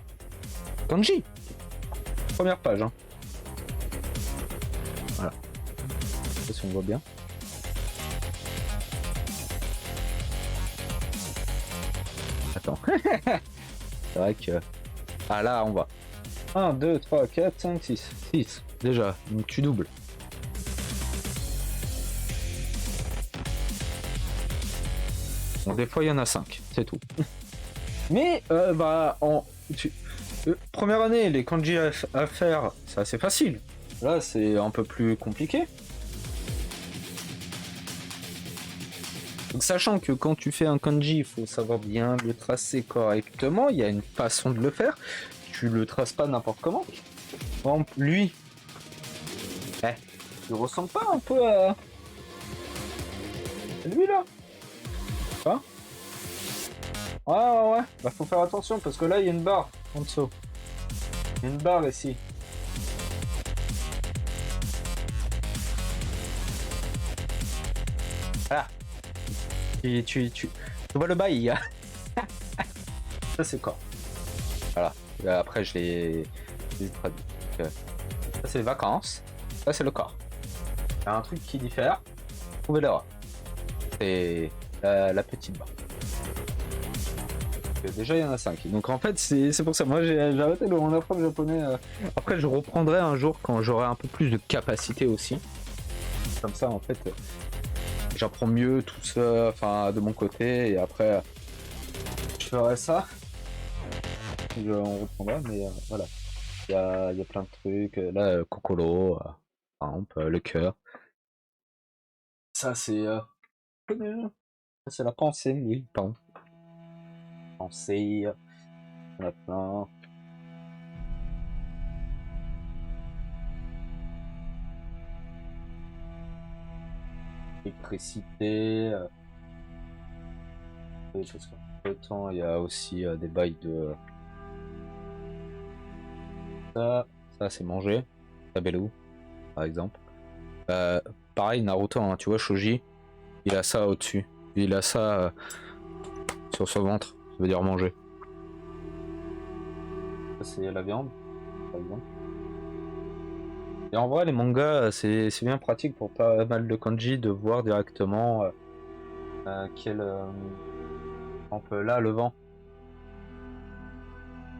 kanji. Première page. Hein. Voilà. Je sais pas si on voit bien. Attends. C'est vrai que... Ah là, on va. 1, 2, 3, 4, 5, 6. 6. Déjà, donc tu doubles. Bon, des fois, il y en a 5. C'est tout. Mais, première année, les kanji à faire, c'est assez facile. Là, c'est un peu plus compliqué. Donc, sachant que quand tu fais un kanji, il faut savoir bien le tracer correctement. Il y a une façon de le faire. Tu le traces pas n'importe comment. Par exemple, lui, il ressemble pas un peu à lui là. Hein? Ouais. Bah, faut faire attention parce que là, il y a une barre en dessous. Il y a une barre ici. Voilà. Tu vois le bail, il y a... Ça, c'est le corps. Voilà. Et après, je les traduis. Ça, c'est les vacances. Ça, c'est le corps. Il y a un truc qui diffère. Trouvez-le. C'est la petite barre. Déjà, il y en a 5. Donc, en fait, c'est pour ça. Moi, j'ai arrêté mon apprendre japonais. Après, je reprendrai un jour quand j'aurai un peu plus de capacité aussi. Comme ça, en fait, j'apprends mieux tout ça, enfin, de mon côté. Et après, je ferai ça. On reprendra, mais voilà. Il y a plein de trucs. Là, Kokoro, par exemple, le cœur. Ça, c'est la pensée, oui, pardon. Pensée, il y en a plein. Électricité. Des choses comme le temps. Il y a aussi des bails de. Ça c'est manger. Tabelou, par exemple. Pareil, Naruto, hein, tu vois, Shoji, il a ça au-dessus. Il a ça sur son ventre, ça veut dire manger. Ça, c'est la viande, par exemple. Et en vrai, les mangas, c'est bien pratique pour pas mal de kanji de voir directement quel. Par exemple, là, le vent.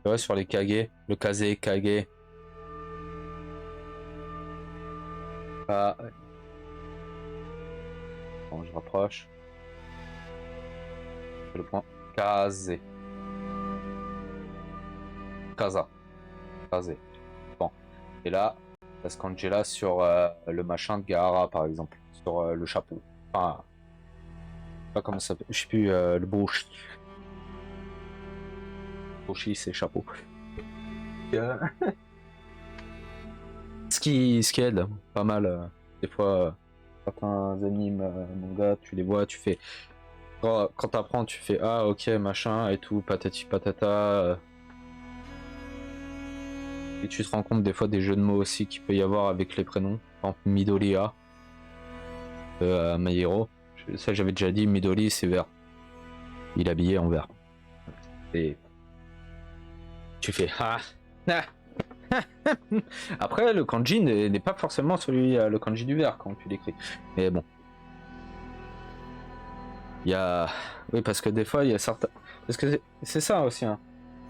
Tu vois, sur les kage, le kaze, kage. Ah. Bon, je rapproche. Le point. Kaze. Kaza. Kaze. Bon. Et là, la Scangela sur le machin de Gaara, par exemple. Sur le chapeau. Enfin. Je sais pas comment ça s'appelle. Je sais plus, le boshi. Boshi, c'est chapeau. Ce qui aide pas mal. Des fois, certains animes, mangas, tu les vois, tu fais. Quand t'apprends, tu fais ah ok machin et tout, patati patata. Et tu te rends compte des fois des jeux de mots aussi qu'il peut y avoir avec les prénoms. Par exemple Midoriya de My Hero. Ça j'avais déjà dit, Midori c'est vert. Il est habillé en vert. Et tu fais ah. Après le kanji n'est pas forcément celui le kanji du vert quand tu l'écris. Mais bon. Il y a... Oui, parce que des fois, il y a certains... Parce que c'est ça aussi, hein.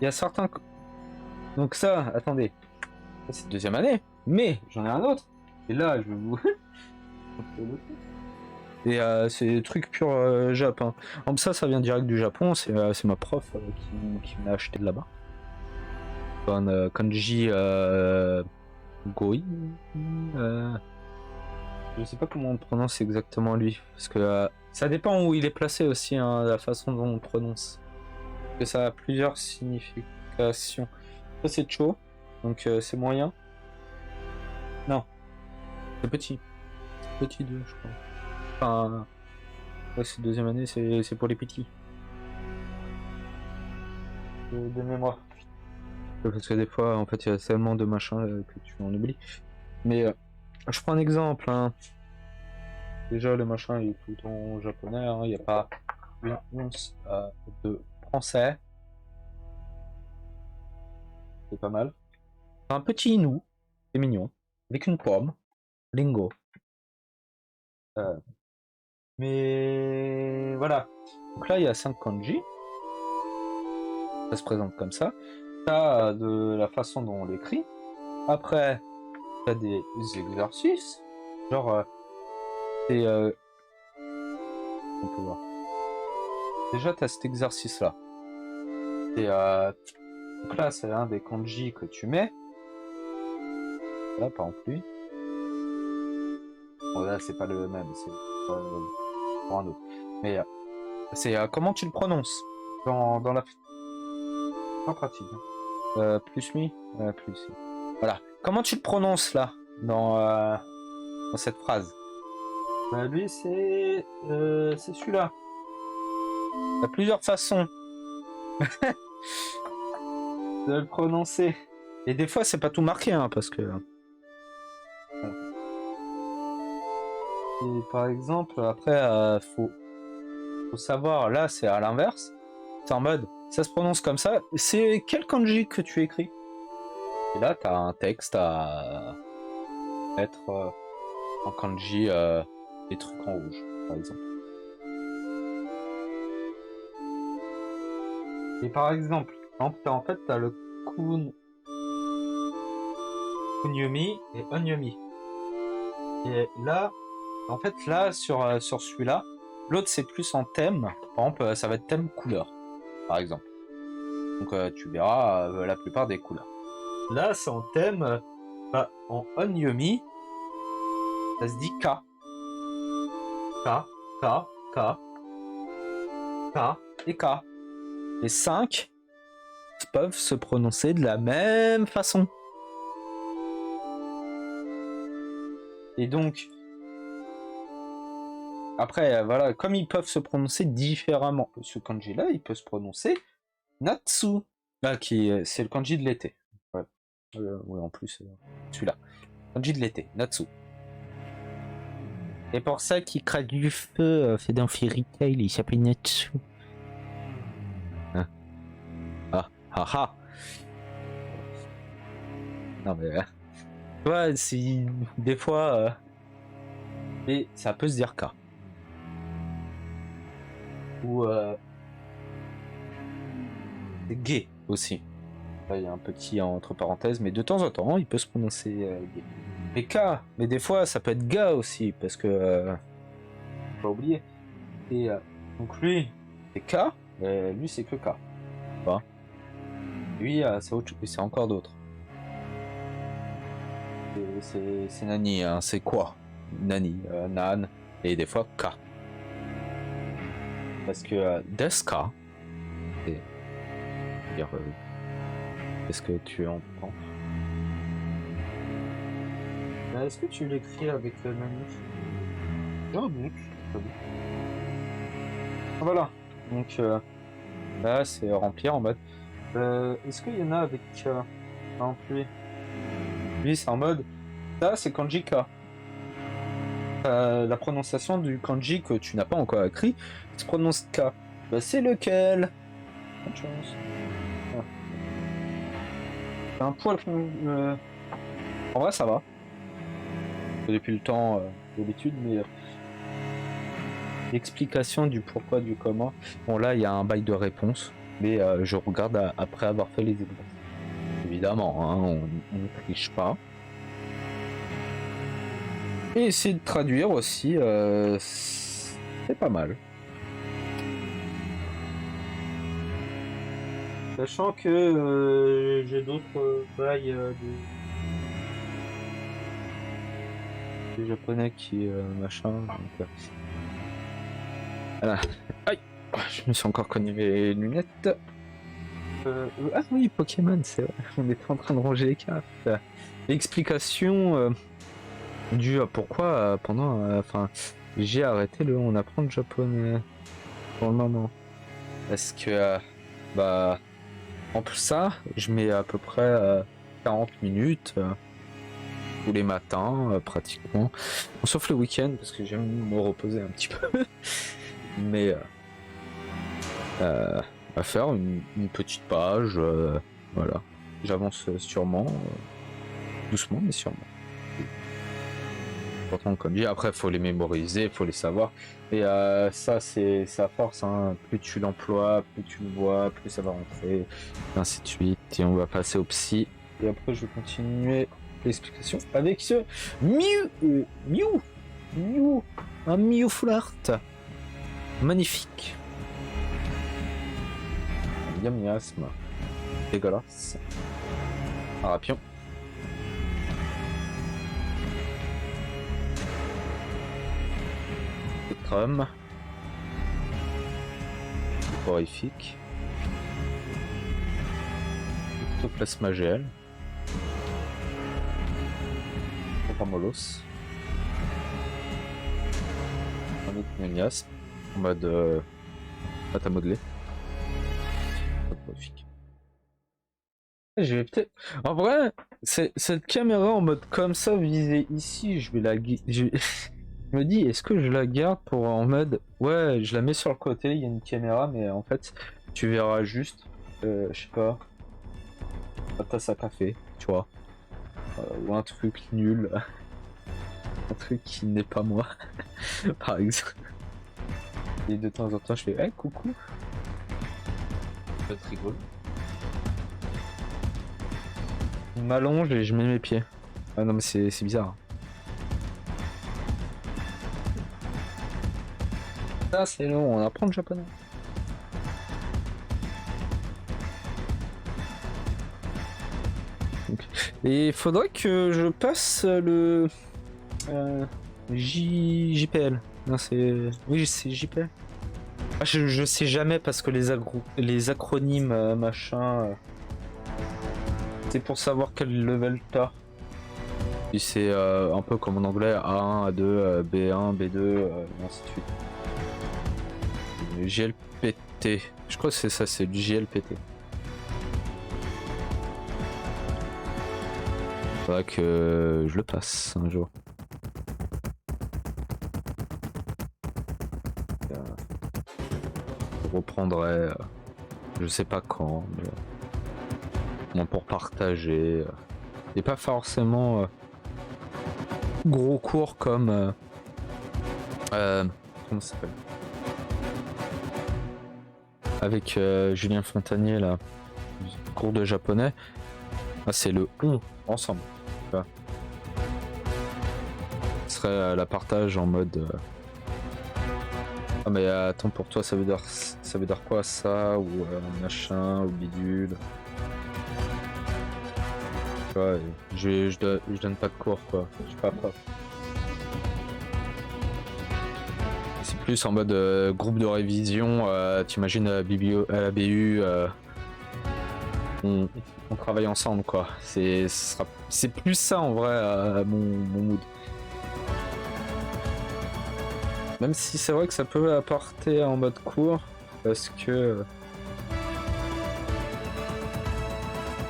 Il y a certains... Donc ça, attendez. Ça, c'est deuxième année. Mais j'en ai un autre. Et là, je vais vous... Et c'est des trucs pur Jap. Hein. Donc ça vient direct du Japon. C'est ma prof qui me l'a acheté de là-bas. Un kanji Goi. Je sais pas comment on prononce exactement lui. Parce que ça dépend où il est placé aussi, hein, la façon dont on prononce. Parce que ça a plusieurs significations. Ça c'est Cho, donc c'est moyen. Non, c'est petit. Petit 2, je crois. Enfin, ouais, c'est deuxième année, c'est pour les petits. De mémoire. Parce que des fois, en fait, il y a tellement de machins que tu en oublies. Mais je prends un exemple. Hein. déjà le machin il est tout en japonais, il n'y a pas une once de français. C'est pas mal. Un petit Inou, c'est mignon, avec une pomme, lingo. Mais voilà. Donc là, il y a 5 kanji. Ça se présente comme ça. T'as de la façon dont on l'écrit. Après, t'as des exercices. Genre, c'est. On peut voir. Déjà, t'as cet exercice-là. Donc là, c'est un des kanji que tu mets. Là, par exemple, lui. Bon, là, c'est pas le même, c'est pour un autre. Mais c'est comment tu le prononces dans la en pratique. Plus mi, plus. Voilà. Comment tu le prononces là dans cette phrase? Lui, c'est celui-là. Il y a plusieurs façons de le prononcer. Et des fois, c'est pas tout marqué, parce que. Et par exemple, après, faut savoir, là, c'est à l'inverse. C'est en mode, ça se prononce comme ça. C'est quel kanji que tu écris? Et là, t'as un texte à mettre en kanji, des trucs en rouge, par exemple. Et par exemple, en fait, t'as le kunyomi et onyomi. Et là, en fait, là, sur celui-là, l'autre, c'est plus en thème. Par exemple, ça va être thème couleur, par exemple. Donc, tu verras la plupart des couleurs. Là, c'est en thème, en onyomi, ça se dit K. K, K, K, K et K. Les 5 peuvent se prononcer de la même façon. Et donc, après, voilà, comme ils peuvent se prononcer différemment, ce kanji-là, il peut se prononcer Natsu. C'est le kanji de l'été. Ouais. Oui, en plus, celui-là. Kanji de l'été, Natsu. Et pour ça qu'il craque du feu, fait d'un Fairy Tail, il s'appelle Natsu. Hein. Ah. Non mais... tu vois, si... Des fois... et ça peut se dire K. Ou... c'est gay aussi. Là, il y a un petit entre parenthèses, mais de temps en temps, il peut se prononcer gay. Mais K, mais des fois, ça peut être ga aussi, parce que... faut pas oublier. Et donc lui, c'est K, et lui, c'est que K. Enfin, lui, c'est encore d'autres. C'est Nani, c'est quoi Nani, Nan, et des fois K. Parce que Deska, c'est dire qu'est-ce que tu en penses? Est-ce que tu l'écris avec Nani? Non, doute. Voilà. Donc là, c'est remplir en mode. Est-ce qu'il y en a avec non plus? Lui, c'est en mode. Ça, c'est kanji K. La prononciation du kanji que tu n'as pas encore écrit se prononce K. C'est lequel? Bonne chance. Ah. C'est un poil. En vrai, ça va. Depuis le temps de l'étude, mais l'explication du pourquoi, du comment. Bon, là, il y a un bail de réponse, mais je regarde après avoir fait les exercices. Évidemment, on ne triche pas. Et essayer de traduire aussi, c'est pas mal. Sachant que j'ai d'autres bails des japonais qui machin. Donc, voilà. Aïe, je me suis encore cogné les lunettes. Ah oui, Pokémon, c'est vrai. On était en train de ranger les cartes. L'explication du pourquoi pendant. J'ai arrêté on apprend le japonais pour le moment. Parce que en plus ça, je mets à peu près 40 minutes tous les matins pratiquement. Bon, sauf le week-end parce que j'aime me reposer un petit peu. Mais à faire une petite page, voilà. J'avance sûrement, doucement mais sûrement. Important comme dit, après faut les mémoriser, faut les savoir. Et ça c'est sa force, hein. Plus tu l'emploies, plus tu le vois, plus ça va rentrer, et ainsi de suite. Et on va passer au psy. Et après je vais continuer l'explication avec ce un Mew Full Art. Magnifique. Un miasme. Dégueulasse. Un rapion. Spectrum. Horrifique. Ectoplasma GL. Molos. Un autre miasme. En mode pâte à modeler. Horrifique. Je vais peut-être. En vrai, cette caméra en mode comme ça visée ici, je vais la. Je me dis, est-ce que je la garde pour en mode. Ouais, je la mets sur le côté, il y a une caméra, mais en fait, tu verras juste, je sais pas, ta tasse à café, tu vois. Ou un truc nul. Un truc qui n'est pas moi, par exemple. Et de temps en temps, je fais, hey, coucou. Ça te rigole. Je m'allonge et je mets mes pieds. Ah non mais c'est bizarre. Ça c'est long, on apprend le japonais. Et il faudrait que je passe le JPL. Non c'est... Oui c'est JPL. Ah, je sais jamais parce que les acronymes machin... C'est pour savoir quel level t'as. Puis c'est un peu comme en anglais, A1, A2, B1, B2, et ainsi de suite. JLPT. Je crois que c'est ça, c'est du JLPT. Faudra que je le passe un jour. Je reprendrai, je sais pas quand, mais... pour partager et pas forcément gros cours comme comment ça s'appelle avec Julien Fontanier là, cours de japonais. Ah, c'est le on ensemble. Voilà. Ce serait la partage en mode ah mais attends, pour toi ça veut dire quoi ça, ou machin ou bidule. Ouais, je donne pas de cours quoi, je suis pas prof. C'est plus en mode groupe de révision, t'imagines à la BU, on travaille ensemble quoi. C'est plus ça en vrai mon mood. Même si c'est vrai que ça peut apporter en mode cours, parce que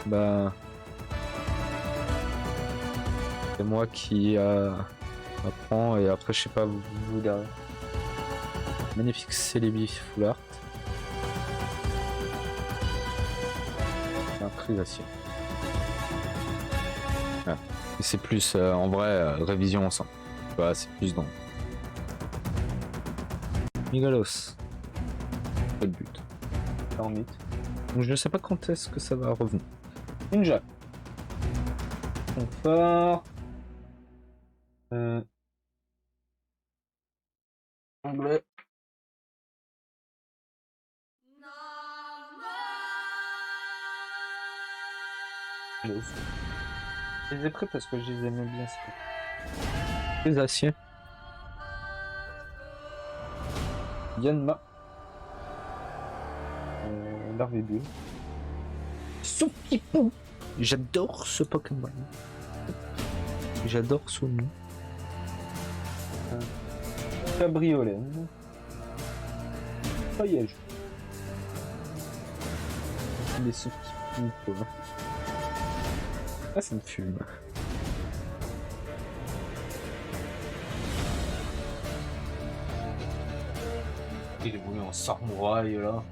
bah c'est moi qui apprend, et après je sais pas vous derrière. Magnifique Celebi Full Art. Improvisation. Ah. C'est plus en vrai révision ensemble. Bah, c'est plus dans Migalos. Pas de but. 48. Donc je ne sais pas quand est-ce que ça va revenir. Ninja. Confort. Anglais. Je les ai pris parce que je les aimais bien. Les aciers. Yanma. Larvébule. Soukipou. J'adore ce Pokémon. J'adore son nom. Cabriolet. Feuillage. Les Soukipou quoi. Ah, ça me fume. Il est voulu en samouraï là.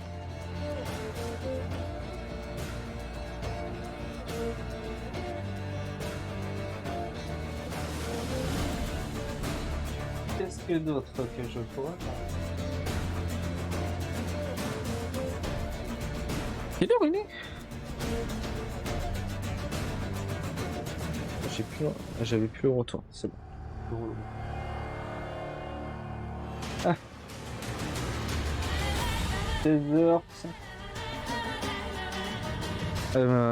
Qu'est-ce que d'autre que je pourrais faire? Quelle heure il est? J'avais plus le retour, c'est bon. Ah. 16h.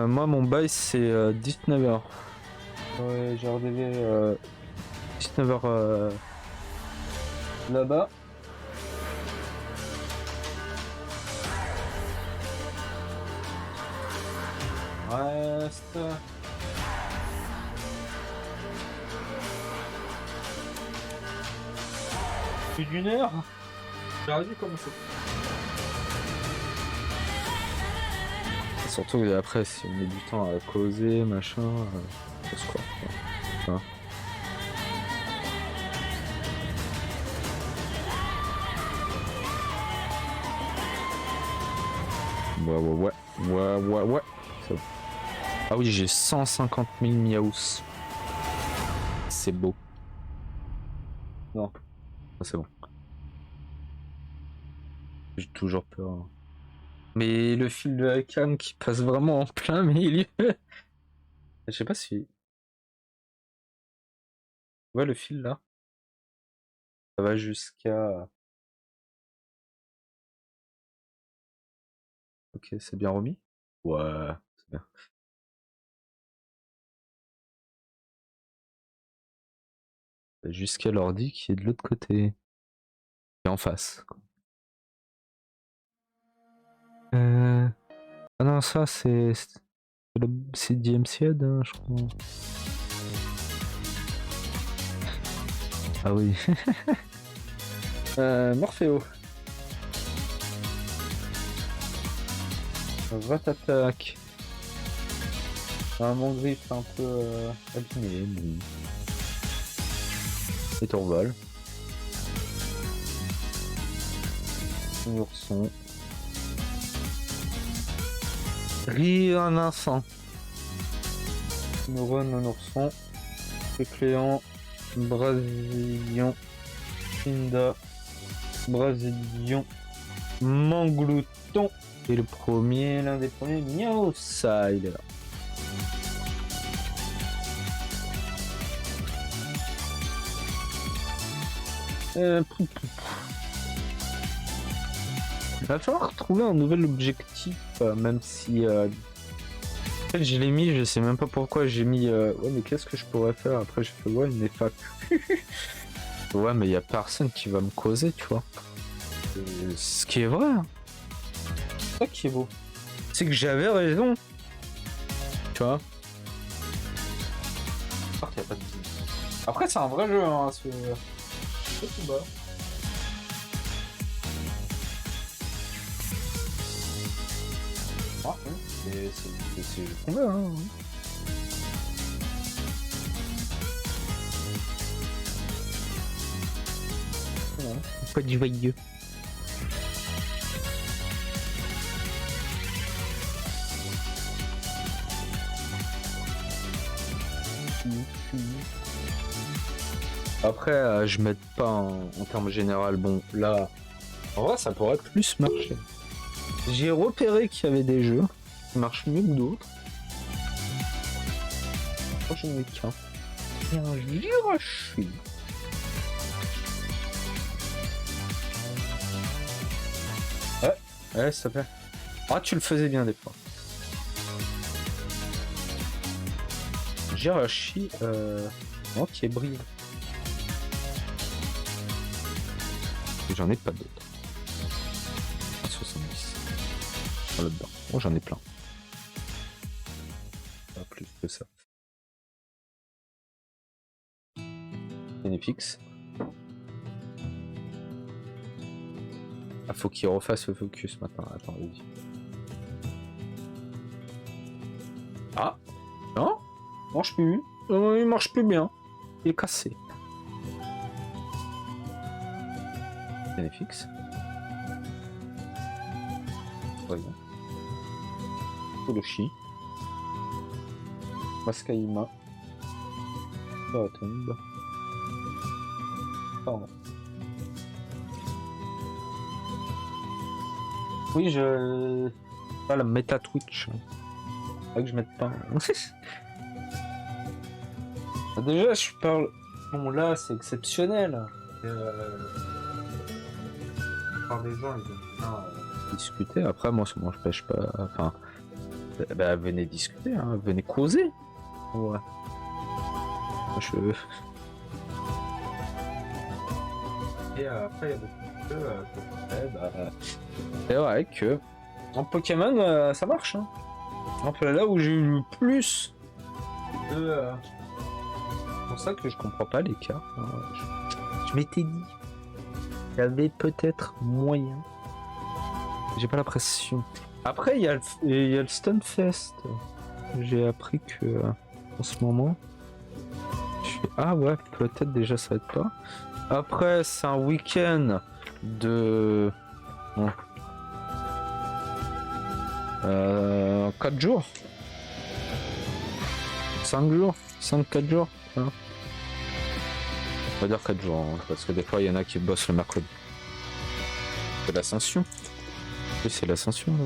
Moi mon bail c'est 19h. Ouais, j'ai redévié 19h là-bas. Reste. Plus d'une heure. J'aurais dû commencer. Surtout que après, si on met du temps à causer, machin, c'est quoi. Hein. Ouais. Ça va. Ah oui, j'ai 150 000 miaous. C'est beau. Non. Ah, c'est bon. J'ai toujours peur. Hein. Mais le fil de la cam qui passe vraiment en plein milieu. Je sais pas si... Ouais, le fil là. Ça va jusqu'à... Ok, c'est bien remis. Ouais, c'est bien. Jusqu'à l'ordi qui est de l'autre côté. Et en face. Ah non, ça c'est DMCAD, hein, je crois. Ah oui. Morpheo. Ratatak. Mon griffe un peu abîmé. Mais... Et Tourval. Un ourson. Rire un enfant. Neurone un ourson. Cléant. Brésilien. Inda. Brésilien. Manglouton. Et le premier, l'un des premiers, miaou, ça, il est là. Il va falloir trouver un nouvel objectif, même si je l'ai mis, je sais même pas pourquoi j'ai mis ouais mais qu'est-ce que je pourrais faire après, j'ai fait ouais une fac. Ouais mais il y a personne qui va me causer, tu vois. Ce qui est vrai, hein. C'est ça qui est beau, c'est que j'avais raison, tu vois. J'espère qu'il y a pas de... Après c'est un vrai jeu, hein, c'est tout bas. Ah, c'est combien, hein. Pas du vailleux. Après, je m'aide pas en termes général. Bon, là, en vrai, ça pourrait plus marcher. J'ai repéré qu'il y avait des jeux qui marchent mieux que d'autres. Moi, j'en ai qu'un. Il y a un Jirachi. Ouais, ça fait. Ah, tu le faisais bien des fois. Jirachi, non, qui est brillant. J'en ai pas d'autres. 70. Là-dedans. Oh, j'en ai plein. Pas plus que ça. Benefix. Ah, faut qu'il refasse le focus maintenant. Attends, vas-y. Ah non, il marche plus. Il marche plus bien. Il est cassé. Benefix. Voyons. Koloshi. Maskaima. Tomb. Pardon. Oui, je... Pas la méta Twitch. Pas que je mette pas. Déjà, je parle... Bon, là, c'est exceptionnel. Par des gens, ils aiment bien, Discuter. Après, moi, je pêche pas... Enfin... Bah, venez discuter, hein. Venez causer. Ouais. Je... Et après, il y a beaucoup de jeux C'est vrai que en Pokémon ça marche. Hein. Un peu là où j'ai eu le plus de. C'est pour ça que je comprends pas les cartes. Hein. Je m'étais dit qu'il y avait peut-être moyen. J'ai pas l'impression. Après il y a le Stunfest. J'ai appris que en ce moment. Je fais ah ouais peut-être déjà ça va être pas. Après c'est un week-end de. Bon. 4 jours 5 jours 5-4 jours hein. On va dire 4 jours hein, parce que des fois il y en a qui bossent le mercredi. C'est l'ascension. Oui c'est l'ascension là.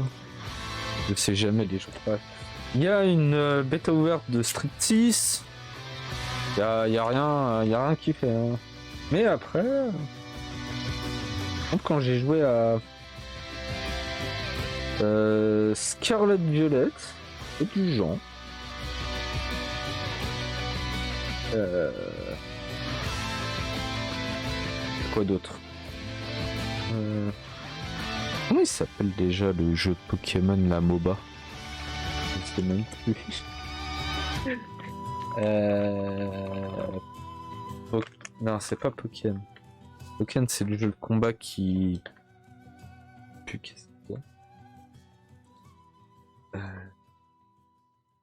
Je sais jamais les jours. Ouais. Il y a une bêta ouverte de Street 6. Il y a rien qui fait hein. Mais après quand j'ai joué à Scarlet Violet et du genre. Quoi d'autre comment il s'appelle déjà le jeu de Pokémon, la MOBA? Je sais même plus. Non, c'est pas Pokémon. Pokémon, c'est le jeu de combat qui... Plus qu'est-ce